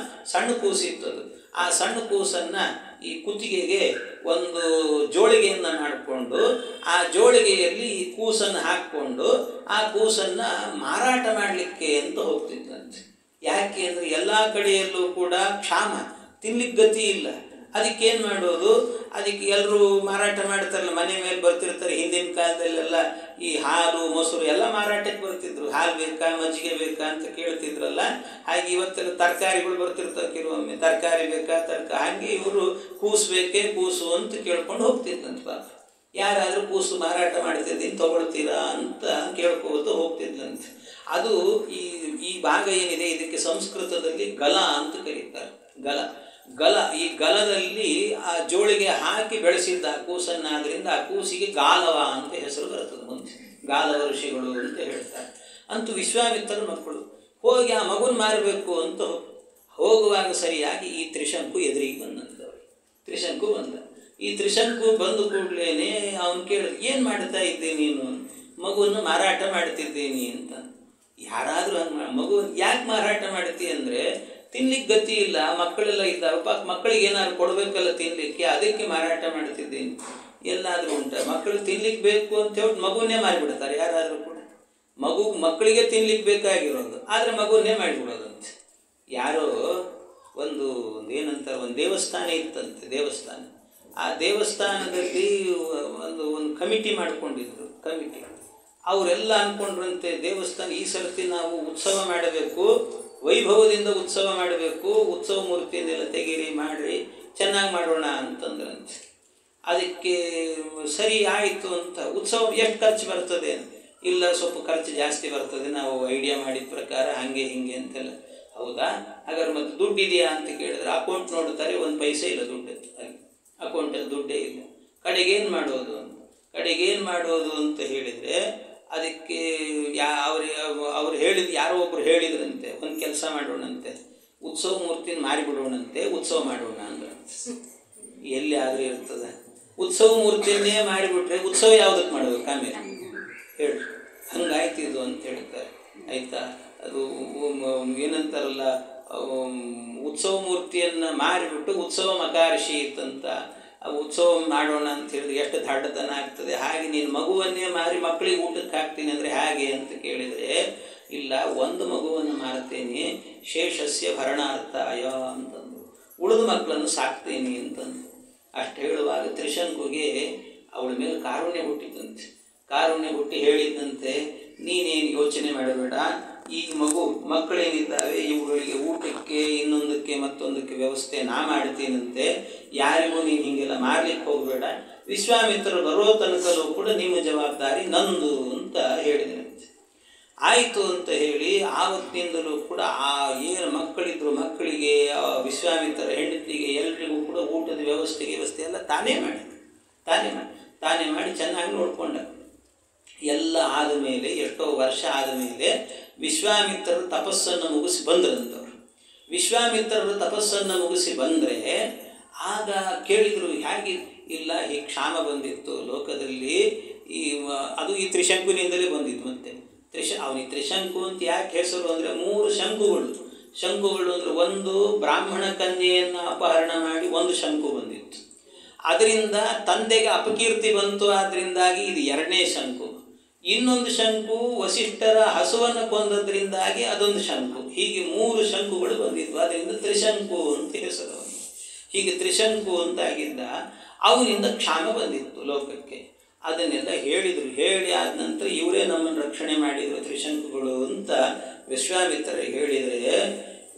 ಸಣ್ಣ ಕೂಸು ಇತ್ತದು, ಆ ಸಣ್ಣ ಕೂಸನ್ನು ಈ ಕುತ್ತಿಗೆಗೆ ಒಂದು ಜೋಳಿಗೆಯನ್ನು ಮಾಡಿಕೊಂಡು ಆ ಜೋಳಿಗೆಯಲ್ಲಿ ಈ ಕೂಸನ್ನು ಹಾಕ್ಕೊಂಡು ಆ ಕೂಸನ್ನು ಮಾರಾಟ ಮಾಡಲಿಕ್ಕೆ ಅಂತ ಹೋಗ್ತಿದ್ದಂತೆ. ಯಾಕೆ ಅಂದರೆ ಎಲ್ಲ ಕಡೆಯಲ್ಲೂ ಕೂಡ ಕ್ಷಾಮ, ತಿನ್ಲಿಕ್ಕೆ ಗತಿ ಇಲ್ಲ. ಅದಕ್ಕೇನು ಮಾಡೋದು, ಅದಕ್ಕೆ ಎಲ್ಲರೂ ಮಾರಾಟ ಮಾಡ್ತಾರಲ್ಲ, ಮನೆ ಮೇಲೆ ಬರ್ತಿರ್ತಾರೆ. ಹಿಂದಿನ ಕಾಲದಲ್ಲೆಲ್ಲ ಈ ಹಾಲು ಮೊಸರು ಎಲ್ಲ ಮಾರಾಟಕ್ಕೆ ಬರ್ತಿದ್ರು. ಹಾಲು ಬೇಕಾ ಮಜ್ಜಿಗೆ ಬೇಕಾ ಅಂತ ಕೇಳ್ತಿದ್ರಲ್ಲ, ಹಾಗೆ ಇವತ್ತೆಲ್ಲ ತರಕಾರಿಗಳು ಬರ್ತಿರ್ತಾರೆ. ಕೆಲವೊಮ್ಮೆ ತರಕಾರಿ ಬೇಕಾ ಹಾಗೆ ಇವರು ಕೂಸು ಬೇಕೇ ಕೂಸು ಅಂತ ಕೇಳ್ಕೊಂಡು ಹೋಗ್ತಿದ್ದಂತ. ಯಾರಾದರೂ ಕೂಸು ಮಾರಾಟ ಮಾಡ್ತಿದ್ದೀನಿ ತಗೊಳ್ತೀರಾ ಅಂತ ಕೇಳ್ಕೋದು ಹೋಗ್ತಿದ್ದಂತೆ. ಅದು ಈ ಭಾಗ ಏನಿದೆ ಇದಕ್ಕೆ ಸಂಸ್ಕೃತದಲ್ಲಿ ಗಲ ಅಂತ ಕರೀತಾರೆ. ಗಲ ಈ ಗಲದಲ್ಲಿ ಆ ಜೋಳಿಗೆ ಹಾಕಿ ಬೆಳೆಸಿದ್ದ ಆ ಕೂಸನ್ನಾದ್ರಿಂದ ಆ ಕೂಸಿಗೆ ಗಾಲವ ಅಂತ ಹೆಸರು ಬರ್ತದೆ. ಮುಂದೆ ಗಾಲವ ಋಷಿಗಳು ಅಂತ ಹೇಳ್ತಾರೆ. ಅಂತೂ ವಿಶ್ವಾಮಿತ್ರರ ಮಕ್ಕಳು ಹೋಗಿ ಆ ಮಗುನ ಮಾರಬೇಕು ಅಂತ ಹೋಗುವಾಗ ಸರಿಯಾಗಿ ಈ ತ್ರಿಶಂಕು ಎದುರಿಗೆ ಬಂದಂಥವ್ರು. ತ್ರಿಶಂಕು ಬಂದ. ಈ ತ್ರಿಶಂಕು ಬಂದು ಕೂಡಲೇ ಅವನು ಕೇಳಿದ, ಏನು ಮಾಡ್ತಾ ಇದ್ದೆ ನೀನು? ಮಗುವನ್ನು ಮಾರಾಟ ಮಾಡ್ತಿದ್ದೀನಿ ಅಂತ. ಯಾರಾದರೂ ಹಂಗೆ ಮಗು ಯಾಕೆ ಮಾರಾಟ ಮಾಡ್ತಿ ಅಂದರೆ, ತಿನ್ಲಿಕ್ಕೆ ಗತಿ ಇಲ್ಲ, ಮಕ್ಕಳೆಲ್ಲ ಇದ್ದಾವೆ, ಮಕ್ಕಳಿಗೆ ಏನಾದ್ರು ಕೊಡಬೇಕಲ್ಲ ತಿನ್ನಲಿಕ್ಕೆ, ಅದಕ್ಕೆ ಮಾರಾಟ ಮಾಡ್ತಿದ್ದೀನಿ. ಎಲ್ಲಾದರೂ ಉಂಟ, ಮಕ್ಕಳು ತಿನ್ಲಿಕ್ಕೆ ಬೇಕು ಅಂತ ಹೇಳಿ ಮಗುವನ್ನೇ ಮಾರಿಬಿಡ್ತಾರೆ ಯಾರಾದರೂ ಕೂಡ. ಮಕ್ಕಳಿಗೆ ತಿನ್ಲಿಕ್ಕೆ ಬೇಕಾಗಿರೋದು, ಆದರೆ ಮಗುವನ್ನೇ ಮಾಡಿಬಿಡೋದಂತೆ. ಯಾರೋ ಒಂದು ಏನಂತಾರೆ, ಒಂದು ದೇವಸ್ಥಾನ ಇತ್ತಂತೆ. ದೇವಸ್ಥಾನ, ಆ ದೇವಸ್ಥಾನದಲ್ಲಿ ಒಂದು ಕಮಿಟಿ ಮಾಡಿಕೊಂಡಿದ್ರು. ಕಮಿಟಿ ಅವರೆಲ್ಲ ಅಂದ್ಕೊಂಡ್ರಂತೆ, ದೇವಸ್ಥಾನ ಈ ಸರ್ತಿ ನಾವು ಉತ್ಸವ ಮಾಡಬೇಕು, ವೈಭವದಿಂದ ಉತ್ಸವ ಮಾಡಬೇಕು, ಉತ್ಸವ ಮೂರ್ತಿಯನ್ನೆಲ್ಲ ತೆಗೀರಿ ಮಾಡಿರಿ, ಚೆನ್ನಾಗಿ ಮಾಡೋಣ ಅಂತಂದ್ರಂತೆ. ಅದಕ್ಕೆ ಸರಿ ಆಯಿತು ಅಂತ. ಉತ್ಸವ ಎಷ್ಟು ಖರ್ಚು ಬರ್ತದೆ? ಇಲ್ಲ, ಸ್ವಲ್ಪ ಖರ್ಚು ಜಾಸ್ತಿ ಬರ್ತದೆ, ನಾವು ಐಡಿಯಾ ಮಾಡಿದ ಪ್ರಕಾರ ಹಾಗೆ ಹಿಂಗೆ ಅಂತೆಲ್ಲ. ಹೌದಾ, ಹಾಗಾದ್ರೆ ಮತ್ತೆ ದುಡ್ಡಿದೆಯಾ ಅಂತ ಕೇಳಿದ್ರೆ ಅಕೌಂಟ್ ನೋಡ್ತಾರೆ, ಒಂದು ಪೈಸೆ ಇಲ್ಲ ದುಡ್ಡು, ಅಕೌಂಟಲ್ಲಿ ದುಡ್ಡೇ ಇಲ್ಲ. ಕಡೆಗೇನು ಮಾಡೋದು ಅಂತ ಹೇಳಿದರೆ ಅದಕ್ಕೆ ಅವ್ರು ಹೇಳಿದ ಯಾರೋ ಒಬ್ರು ಹೇಳಿದ್ರಂತೆ, ಒಂದು ಕೆಲಸ ಮಾಡೋಣಂತೆ, ಉತ್ಸವ ಮೂರ್ತಿನ ಮಾರಿಬಿಡೋಣಂತೆ, ಉತ್ಸವ ಮಾಡೋಣ ಅಂದ್ರೆ. ಎಲ್ಲಿ ಆದರೂ ಇರ್ತದೆ, ಉತ್ಸವ ಮೂರ್ತಿಯನ್ನೇ ಮಾರಿಬಿಟ್ರೆ ಉತ್ಸವ ಯಾವುದಕ್ಕೆ ಮಾಡಬೇಕು ಆಮೇಲೆ ಹೇಳಿ. ಹಂಗಾಯ್ತು ಇದು ಅಂತ ಹೇಳ್ತಾರೆ. ಆಯಿತಾ, ಅದು ಏನಂತಾರಲ್ಲ, ಉತ್ಸವ ಮೂರ್ತಿಯನ್ನು ಮಾರಿಬಿಟ್ಟು ಉತ್ಸವ ಮಕಾರಿಷಿ ಇತ್ತಂತ, ಉತ್ಸವ ಮಾಡೋಣ ಅಂತ ಹೇಳಿದ್ರೆ ಎಷ್ಟು ದಡ್ಡತನ ಆಗ್ತದೆ. ಹಾಗೆ ನೀನು ಮಗುವನ್ನೇ ಮಾರಿ ಮಕ್ಕಳಿಗೆ ಊಟಕ್ಕೆ ಹಾಕ್ತೀನಿ ಅಂದರೆ ಹೇಗೆ ಅಂತ ಕೇಳಿದರೆ, ಇಲ್ಲ, ಒಂದು ಮಗುವನ್ನು ಮಾರ್ತೇನೆ, ಶೇಷಸ್ಯ ಭರಣಾರ್ಥಾಯ ಅಂತಂದು, ಉಳಿದ ಮಕ್ಕಳನ್ನು ಸಾಕ್ತೇನೆ ಅಂತಂದು. ಅಷ್ಟು ಹೇಳುವಾಗ ತ್ರಿಶಂಕುಗೆ ಅವಳ ಮೇಲೆ ಕಾರುಣ್ಯ ಹುಟ್ಟಿದಂತೆ. ಕಾರುಣ್ಯ ಹುಟ್ಟಿ ಹೇಳಿದ್ದಂತೆ, ನೀನೇನು ಯೋಚನೆ ಮಾಡಬೇಡ, ಈ ಮಕ್ಕಳೇನಿದ್ದಾವೆ ಇವುಗಳಿಗೆ ಊಟಕ್ಕೆ ಇನ್ನೊಂದಕ್ಕೆ ಮತ್ತೊಂದಕ್ಕೆ ವ್ಯವಸ್ಥೆ ನಾ ಮಾಡ್ತೀನಂತೆ, ಯಾರಿಗೂ ನೀನು ಹೀಗೆಲ್ಲ ಮಾರ್ಲಿಕ್ಕೆ ಹೋಗಬೇಡ, ವಿಶ್ವಾಮಿತ್ರರು ಬರೋ ತನಕಲೂ ಕೂಡ ನಿಮ್ಮ ಜವಾಬ್ದಾರಿ ನಂದು ಅಂತ ಹೇಳಿದ್ರಂತೆ. ಆಯಿತು ಅಂತ ಹೇಳಿ ಆವತ್ತಿನಿಂದಲೂ ಕೂಡ ಆ ಏನು ಮಕ್ಕಳಿದ್ರು ಮಕ್ಕಳಿಗೆ, ವಿಶ್ವಾಮಿತ್ರರ ಹೆಂಡತಿಗೆ, ಎಲ್ರಿಗೂ ಕೂಡ ಊಟದ ವ್ಯವಸ್ಥೆ ಎಲ್ಲ ತಾನೇ ಮಾಡಿ ಚೆನ್ನಾಗಿ ನೋಡಿಕೊಂಡ. ಎಲ್ಲ ಆದ ಮೇಲೆ, ಎಷ್ಟೋ ವರ್ಷ ಆದ ಮೇಲೆ ವಿಶ್ವಾಮಿತ್ರರು ತಪಸ್ಸನ್ನು ಮುಗಿಸಿ ಬಂದ್ರಂತವ್ರು. ವಿಶ್ವಾಮಿತ್ರರು ತಪಸ್ಸನ್ನು ಮುಗಿಸಿ ಬಂದರೆ ಆಗ ಕೇಳಿದರು, ಹೇಗೆ? ಇಲ್ಲ, ಈ ಕ್ಷಾಮ ಬಂದಿತ್ತು ಲೋಕದಲ್ಲಿ, ಅದು ಈ ತ್ರಿಶಂಕುನಿಂದಲೇ ಬಂದಿತ್ತು. ಮತ್ತೆ ಅವನಿಗೆ ತ್ರಿಶಂಕು ಅಂತ ಯಾಕೆ ಹೆಸರು ಅಂದರೆ, 3 ಶಂಕುಗಳು ಅಂದರೆ, ಒಂದು ಬ್ರಾಹ್ಮಣ ಕನ್ಯೆಯನ್ನು ಅಪಹರಣ ಮಾಡಿ ಒಂದು ಶಂಕು ಬಂದಿತ್ತು, ಅದರಿಂದ ತಂದೆಗೆ ಅಪಕೀರ್ತಿ ಬಂತು, ಅದರಿಂದಾಗಿ ಇದು 2ನೇ ಶಂಕು. ಇನ್ನೊಂದು ಶಂಕು ವಸಿಷ್ಠರ ಹಸುವನ್ನು ಕೊಂದದ್ರಿಂದಾಗಿ ಅದೊಂದು ಶಂಕು. ಹೀಗೆ 3 ಶಂಕುಗಳು ಬಂದಿದ್ವು, ಅದರಿಂದ ತ್ರಿಶಂಕು ಅಂತ ಹೆಸರು. ಹೀಗೆ ತ್ರಿಶಂಕು ಅಂತಾಗಿದ್ದ ಅವನಿಂದ ಕ್ಷಾಮ ಬಂದಿತ್ತು ಲೋಕಕ್ಕೆ. ಅದನ್ನೆಲ್ಲ ಹೇಳಿದರು. ಹೇಳಿ ಆದ ನಂತರ ಇವರೇ ನಮ್ಮನ್ನು ರಕ್ಷಣೆ ಮಾಡಿದರು ತ್ರಿಶಂಕುಗಳು ಅಂತ ವಿಶ್ವಾಮಿತ್ರರಿಗೆ ಹೇಳಿದರೆ,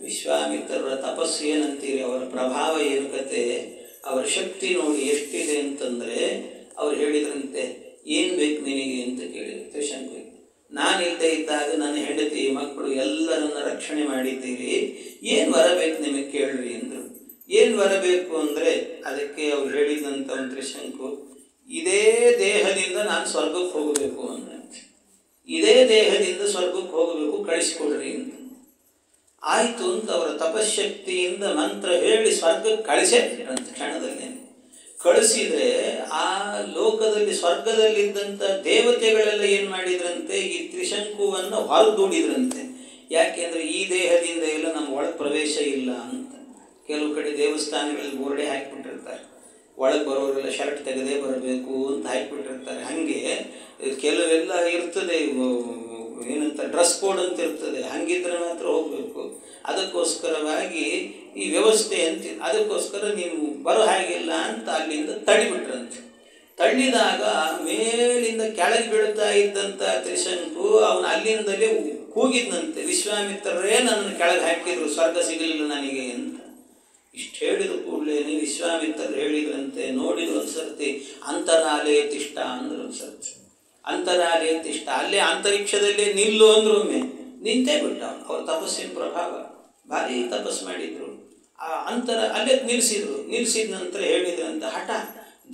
ವಿಶ್ವಾಮಿತ್ರರ ತಪಸ್ಸು ಏನಂತೀರಿ, ಅವರ ಪ್ರಭಾವ ಏನು ಕತೆ, ಅವರ ಶಕ್ತಿ ನೋಡಿ ಎಷ್ಟಿದೆ ಅಂತಂದರೆ ಅವ್ರು ಹೇಳಿದ್ರಂತೆ, ಏನು ಬೇಕು ನಿನಗೆ ಅಂತ ಕೇಳಿದ್ರು ತ್ರಿಶಂಕುವಿಗೆ. ನಾನಿಲ್ಲದೆ ಇದ್ದಾಗ ನನ್ನ ಹೆಂಡತಿ ಮಕ್ಕಳು ಎಲ್ಲರನ್ನ ರಕ್ಷಣೆ ಮಾಡಿದ್ದೀರಿ, ಏನು ವರ ಬೇಕು ನಿಮಗೆ ಕೇಳ್ರಿ ಅಂದರು. ಏನು ವರ ಬೇಕು ಅಂದರೆ ಅದಕ್ಕೆ ಅವ್ರು ಹೇಳಿದಂಥ ಒಂದು ತ್ರಿಶಂಕು, ಇದೇ ದೇಹದಿಂದ ನಾನು ಸ್ವರ್ಗಕ್ಕೆ ಹೋಗಬೇಕು ಅನ್ನಂತೆ. ಇದೇ ದೇಹದಿಂದ ಸ್ವರ್ಗಕ್ಕೆ ಹೋಗಬೇಕು, ಕಳಿಸ್ಕೊಡ್ರಿ ಅಂತ. ಆಯಿತು ಅಂತ ಅವರ ತಪಶಕ್ತಿಯಿಂದ ಮಂತ್ರ ಹೇಳಿ ಸ್ವರ್ಗಕ್ಕೆ ಕಳಿಸಿದ್ರಂತ ಕ್ಷಣದಲ್ಲಿ. ಕಳಿಸಿದರೆ ಆ ಲೋಕದಲ್ಲಿ ಸ್ವರ್ಗದಲ್ಲಿದ್ದಂಥ ದೇವತೆಗಳೆಲ್ಲ ಏನು ಮಾಡಿದ್ರಂತೆ, ಈ ತ್ರಿಶಂಕುವನ್ನು ಹೊರದೂಡಿದ್ರಂತೆ. ಯಾಕೆಂದರೆ ಈ ದೇಹದಿಂದ ಎಲ್ಲ ನಮ್ಮ ಒಳಗೆ ಪ್ರವೇಶ ಇಲ್ಲ ಅಂತ. ಕೆಲವು ಕಡೆ ದೇವಸ್ಥಾನಗಳಲ್ಲಿ ಬೋರ್ಡೆ ಹಾಕಿಬಿಟ್ಟಿರ್ತಾರೆ, ಒಳಗೆ ಬರೋರೆಲ್ಲ ಶರ್ಟ್ ತೆಗೆದೇ ಬರಬೇಕು ಅಂತ ಹಾಕಿಬಿಟ್ಟಿರ್ತಾರೆ. ಹಾಗೆ ಕೆಲವೆಲ್ಲ ಇರ್ತದೆ, ಏನಂತ ಡ್ರೆಸ್ ಕೋಡ್ ಅಂತ ಇರ್ತದೆ, ಹಾಗಿದ್ರೆ ಮಾತ್ರ ಹೋಗಬೇಕು. ಅದಕ್ಕೋಸ್ಕರವಾಗಿ ಈ ವ್ಯವಸ್ಥೆ ಅಂತ, ಅದಕ್ಕೋಸ್ಕರ ನೀವು ಬರೋ ಹಾಗಿಲ್ಲ ಅಂತ ಅಲ್ಲಿಂದ ತಳ್ಳಿಬಿಟ್ರಂತೆ. ತಳ್ಳಿದಾಗ ಮೇಲಿಂದ ಕೆಳಗೆ ಬೀಳ್ತಾ ಇದ್ದಂಥ ತ್ರಿಶಂಕು ಅವನು ಅಲ್ಲಿಂದಲೇ ಕೂಗಿದ್ನಂತೆ, ವಿಶ್ವಾಮಿತ್ರರೇ ನನ್ನನ್ನು ಕೆಳಗೆ ಹಾಕಿದ್ರು, ಸ್ವರ್ಗ ಸಿಗಲಿಲ್ಲ ನನಗೆ ಅಂತ. ಇಷ್ಟು ಹೇಳಿದ ಕೂಡಲೇ ವಿಶ್ವಾಮಿತ್ರರು ಹೇಳಿದ್ರಂತೆ, ನೋಡಿದ್ರು ಒಂದು ಸರ್ತಿ, ಅಂತರಾಲೇ ತಿಷ್ಟ ಅಂದರು. ಒಂದು ಸರ್ತಿ ಅಂತರಾಲೇ ತಿಷ್ಟ, ಅಲ್ಲೇ ಅಂತರಿಕ್ಷದಲ್ಲೇ ನಿಲ್ಲು ಅಂದ್ರು. ಒಮ್ಮೆ ನಿಂತೇ ಬಿಟ್ಟ ಅವನು. ಅವ್ರ ತಪಸ್ಸಿನ ಪ್ರಭಾವ, ಭಾರಿ ತಪಸ್ಸು ಮಾಡಿದ್ರು. ಆ ಅಲ್ಲೇ ನಿಲ್ಲಿಸಿದ್ರು. ನಿಲ್ಲಿಸಿದ ನಂತರ ಹೇಳಿದ್ರಂತ, ಹಠ,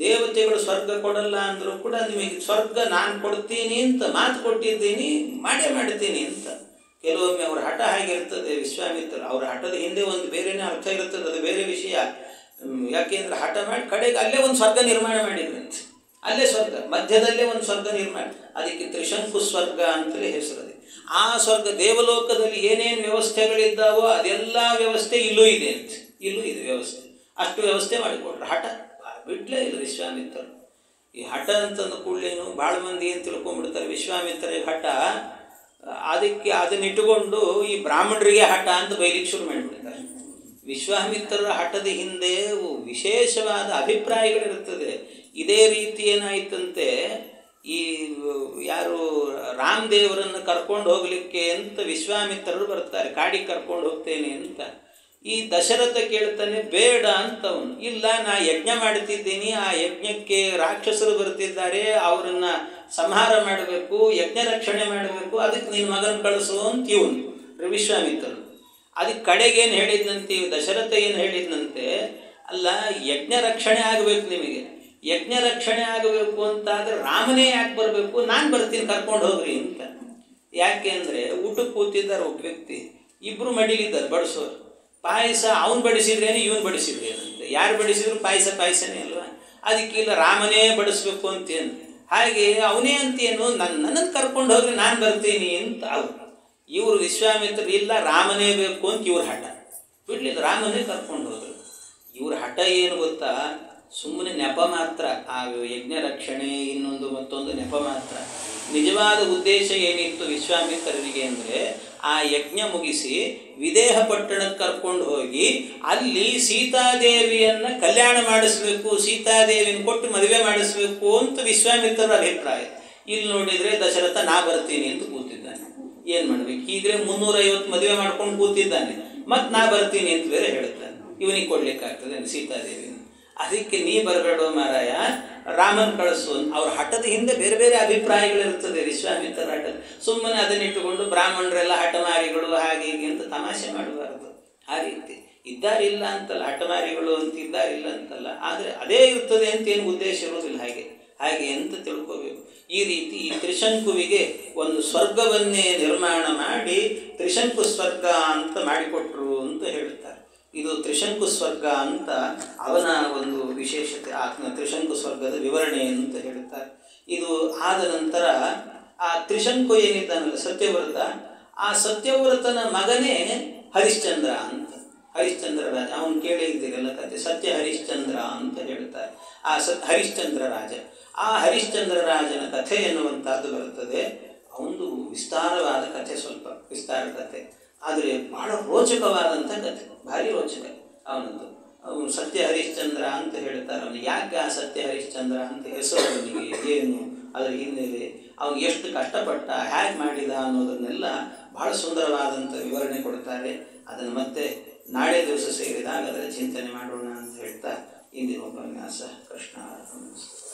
ದೇವತೆಗಳು ಸ್ವರ್ಗ ಕೊಡಲ್ಲ ಅಂದರೂ ಕೂಡ ನಿಮಗೆ ಸ್ವರ್ಗ ನಾನು ಕೊಡ್ತೀನಿ ಅಂತ ಮಾತು ಕೊಟ್ಟಿದ್ದೀನಿ, ಮಾಡೇ ಮಾಡ್ತೀನಿ ಅಂತ. ಕೆಲವೊಮ್ಮೆ ಅವರ ಹಠ ಹಾಗಿರ್ತದೆ. ವಿಶ್ವಾಮಿತ್ರ ಅವರ ಹಠದ ಹಿಂದೆ ಒಂದು ಬೇರೆನೇ ಅರ್ಥ ಇರ್ತದೆ, ಅದು ಬೇರೆ ವಿಷಯ. ಯಾಕೆಂದ್ರೆ ಹಠ ಮಾಡಿ ಕಡೆಗೆ ಅಲ್ಲೇ ಒಂದು ಸ್ವರ್ಗ ನಿರ್ಮಾಣ ಮಾಡಿದ್ರಂತೆ. ಅಲ್ಲೇ ಸ್ವರ್ಗ, ಮಧ್ಯದಲ್ಲೇ ಒಂದು ಸ್ವರ್ಗ ನಿರ್ಮಾಣ, ಅದಕ್ಕೆ ತ್ರಿಶಂಕು ಸ್ವರ್ಗ ಅಂತಲೇ ಹೆಸರದೆ. ಆ ಸ್ವರ್ಗ ದೇವಲೋಕದಲ್ಲಿ ಏನೇನು ವ್ಯವಸ್ಥೆಗಳಿದ್ದಾವೋ ಅದೆಲ್ಲ ವ್ಯವಸ್ಥೆ ಇಲ್ಲೂ ಇದೆ ಅಂತ, ಇಲ್ಲೂ ಇದೆ ವ್ಯವಸ್ಥೆ. ಅಷ್ಟು ವ್ಯವಸ್ಥೆ ಮಾಡಿಕೊಟ್ರು. ಹಠ ಬಿಡ್ಲೇ ಇಲ್ಲ ವಿಶ್ವಾಮಿತ್ರರು. ಈ ಹಠ ಅಂತಂದ ಕೂಡಲೇನು ಭಾಳ ಮಂದಿ ಏನು ತಿಳ್ಕೊಂಡ್ಬಿಡ್ತಾರೆ, ವಿಶ್ವಾಮಿತ್ರರಿಗೆ ಹಠ, ಅದಕ್ಕೆ ಅದನ್ನಿಟ್ಟುಕೊಂಡು ಈ ಬ್ರಾಹ್ಮಣರಿಗೆ ಹಠ ಅಂತ ಬೈಲಿಕ್ಕೆ ಶುರು ಮಾಡಿಬಿಡ್ತಾರೆ. ವಿಶ್ವಾಮಿತ್ರರ ಹಠದ ಹಿಂದೆ ವಿಶೇಷವಾದ ಅಭಿಪ್ರಾಯಗಳಿರುತ್ತದೆ. ಇದೇ ರೀತಿ ಏನಾಯ್ತಂತೆ, ಈ ಯಾರು ರಾಮದೇವರನ್ನು ಕರ್ಕೊಂಡು ಹೋಗಲಿಕ್ಕೆ ಅಂತ ವಿಶ್ವಾಮಿತ್ರರು ಬರ್ತಾರೆ, ಕಾಡಿಗೆ ಕರ್ಕೊಂಡು ಹೋಗ್ತೇನೆ ಅಂತ. ಈ ದಶರಥ ಕೇಳ್ತಾನೆ, ಬೇಡ ಅಂತವನು. ಇಲ್ಲ, ನಾ ಯಜ್ಞ ಮಾಡ್ತಿದ್ದೀನಿ, ಆ ಯಜ್ಞಕ್ಕೆ ರಾಕ್ಷಸರು ಬರ್ತಿದ್ದಾರೆ, ಅವರನ್ನು ಸಂಹಾರ ಮಾಡಬೇಕು, ಯಜ್ಞ ರಕ್ಷಣೆ ಮಾಡಬೇಕು, ಅದಕ್ಕೆ ನಿನ್ನ ಮಗನ ಕಳಿಸು ಅಂತ ಇವನು ವಿಶ್ವಾಮಿತ್ರರು. ಅದಕ್ಕೆ ಕಡೆಗೇನು ಹೇಳಿದ್ನಂತೆ, ದಶರಥ ಏನು ಹೇಳಿದ್ನಂತೆ, ಅಲ್ಲ, ಯಜ್ಞ ರಕ್ಷಣೆ ಆಗಬೇಕು, ನಿಮಗೆ ಯಜ್ಞ ರಕ್ಷಣೆ ಆಗಬೇಕು ಅಂತಾದರೆ ರಾಮನೇ ಯಾಕೆ ಬರಬೇಕು, ನಾನು ಬರ್ತೀನಿ, ಕರ್ಕೊಂಡು ಹೋಗ್ರಿ ಅಂತ. ಯಾಕೆ ಅಂದರೆ ಊಟಕ್ಕೆ ಕೂತಿದ್ದಾರೆ ಒಬ್ಬ ವ್ಯಕ್ತಿ, ಇಬ್ಬರು ಮಡಿಲಿದ್ದಾರೆ ಬಡಿಸೋರು. ಪಾಯಸ ಅವನು ಬಡಿಸಿದ್ರೇನೆ ಇವನು ಬಡಿಸಿದ್ರೇನಂತೆ. ಯಾರು ಬಡಿಸಿದ್ರು ಪಾಯಸನೇ ಅಲ್ವಾ, ಅದಕ್ಕಿಲ್ಲ ರಾಮನೇ ಬಡಿಸ್ಬೇಕು ಅಂತೇನು. ಹಾಗೆ ಅವನೇ ಅಂತೇನು, ನನ್ನನ್ನು ಕರ್ಕೊಂಡು ಹೋಗ್ರಿ, ನಾನು ಬರ್ತೀನಿ ಅಂತ ಅವರು. ಇವರು ವಿಶ್ವಾಮಿತ್ರರು ಇಲ್ಲ, ರಾಮನೇ ಬೇಕು ಅಂತ ಇವ್ರ ಹಠ ಬಿಡ್ಲಿಲ್ಲ, ರಾಮನೇ ಕರ್ಕೊಂಡು ಹೋದ್ರು. ಇವ್ರ ಹಠ ಏನು ಗೊತ್ತಾ, ಸುಮ್ಮನೆ ನೆಪ ಮಾತ್ರ. ಆ ಯಜ್ಞ ರಕ್ಷಣೆ ಇನ್ನೊಂದು ಮತ್ತೊಂದು ನೆಪ ಮಾತ್ರ. ನಿಜವಾದ ಉದ್ದೇಶ ಏನಿತ್ತು ವಿಶ್ವಾಮಿತ್ರರಿಗೆ ಅಂದರೆ, ಆ ಯಜ್ಞ ಮುಗಿಸಿ ವಿದೇಹ ಪಟ್ಟಣಕ್ಕೆ ಕರ್ಕೊಂಡು ಹೋಗಿ ಅಲ್ಲಿ ಸೀತಾದೇವಿಯನ್ನು ಕಲ್ಯಾಣ ಮಾಡಿಸ್ಬೇಕು, ಸೀತಾದೇವಿನ ಕೊಟ್ಟು ಮದುವೆ ಮಾಡಿಸ್ಬೇಕು ಅಂತ ವಿಶ್ವಾಮಿತ್ರರ ಅಭಿಪ್ರಾಯ. ಇಲ್ಲಿ ನೋಡಿದರೆ ದಶರಥ ನಾ ಬರ್ತೀನಿ ಅಂತ ಕೂತಿದ್ದಾನೆ. ಏನು ಮಾಡಬೇಕು, ಹೀಗೆ 350 ಮದುವೆ ಮಾಡ್ಕೊಂಡು ಕೂತಿದ್ದಾನೆ, ಮತ್ತು ನಾ ಬರ್ತೀನಿ ಅಂತ ಬೇರೆ ಹೇಳ್ತಾನೆ. ಇವನಿಗೆ ಕೊಡ್ಲಿಕ್ಕಾಗ್ತದೆ ಸೀತಾದೇವಿನ. ಅದಕ್ಕೆ ನೀ ಬರಬೇಡೋ ಮಾರಾಯ, ರಾಮನ್ ಕಳಿಸು. ಅವ್ರ ಹಠದ ಹಿಂದೆ ಬೇರೆ ಬೇರೆ ಅಭಿಪ್ರಾಯಗಳಿರ್ತದೆ ವಿಶ್ವಾಮಿತ್ರ ಹಠ. ಸುಮ್ಮನೆ ಅದನ್ನಿಟ್ಟುಕೊಂಡು ಬ್ರಾಹ್ಮಣರೆಲ್ಲ ಹಠಮಾರಿಗಳು ಹಾಗೆ ಹೀಗೆ ಅಂತ ತಮಾಷೆ ಮಾಡಬಾರ್ದು. ಆ ರೀತಿ ಇದ್ದಾರಿಲ್ಲ ಅಂತಲ್ಲ, ಹಠಮಾರಿಗಳು ಅಂತ ಇದ್ದಾರಿಲ್ಲ ಅಂತಲ್ಲ, ಆದರೆ ಅದೇ ಇರ್ತದೆ ಅಂತ ಏನು ಉದ್ದೇಶ ಇರೋದಿಲ್ಲ. ಹಾಗೆ ಅಂತ ತಿಳ್ಕೋಬೇಕು. ಈ ರೀತಿ ಈ ತ್ರಿಶಂಕುವಿಗೆ ಒಂದು ಸ್ವರ್ಗವನ್ನೇ ನಿರ್ಮಾಣ ಮಾಡಿ ತ್ರಿಶಂಕು ಸ್ವರ್ಗ ಅಂತ ಮಾಡಿಕೊಟ್ರು ಅಂತ ಹೇಳ್ತಾರೆ. ಇದು ತ್ರಿಶಂಕು ಸ್ವರ್ಗ ಅಂತ ಅವನ ಒಂದು ವಿಶೇಷತೆ. ಆ ತ್ರಿಶಂಕು ಸ್ವರ್ಗದ ವಿವರಣೆ ಅಂತ ಹೇಳ್ತಾರೆ. ಇದು ಆದ ನಂತರ ಆ ತ್ರಿಶಂಕು ಏನಿದ್ದಾನಲ್ಲ ಸತ್ಯವ್ರತ, ಆ ಸತ್ಯವ್ರತನ ಮಗನೇ ಹರಿಶ್ಚಂದ್ರ ಅಂತ. ಹರಿಶ್ಚಂದ್ರ ರಾಜ, ಅವನು ಕೇಳೇ ಇದ್ದೀರಲ್ಲ ಕತೆ, ಸತ್ಯ ಹರಿಶ್ಚಂದ್ರ ಅಂತ ಹೇಳ್ತಾರೆ. ಆ ಹರಿಶ್ಚಂದ್ರ ರಾಜ, ಆ ಹರಿಶ್ಚಂದ್ರ ರಾಜನ ಕಥೆ ಎನ್ನುವಂಥದ್ದು ಬರುತ್ತದೆ. ಅವನದು ವಿಸ್ತಾರವಾದ ಕಥೆ, ಸ್ವಲ್ಪ ವಿಸ್ತಾರ ಕಥೆ, ಆದರೆ ಬಹಳ ರೋಚಕವಾದಂಥ ಕಥೆ, ಭಾರಿ ರೋಚಕ ಅವನದ್ದು. ಅವನು ಸತ್ಯ ಹರಿಶ್ಚಂದ್ರ ಅಂತ ಹೇಳ್ತಾರೆ. ಅವನು ಯಾಕೆ ಆ ಸತ್ಯ ಹರಿಶ್ಚಂದ್ರ ಅಂತ ಹೆಸರು, ಅವನಿಗೆ ಏನು, ಅದರ ಹಿನ್ನೆಲೆ, ಅವನು ಎಷ್ಟು ಕಷ್ಟಪಟ್ಟ, ಹೇಗೆ ಮಾಡಿದ ಅನ್ನೋದನ್ನೆಲ್ಲ ಬಹಳ ಸುಂದರವಾದಂಥ ವಿವರಣೆ ಕೊಡ್ತಾರೆ. ಅದನ್ನು ಮತ್ತೆ ನಾಳೆ ದಿವಸ ಸೇರಿದಾಗ ಅದರ ಚಿಂತನೆ ಮಾಡೋಣ ಅಂತ ಹೇಳ್ತಾ ಇಂದಿನ ಉಪನ್ಯಾಸ ಕೃಷ್ಣ ಅರ್ಪಣಮಸ್ತು.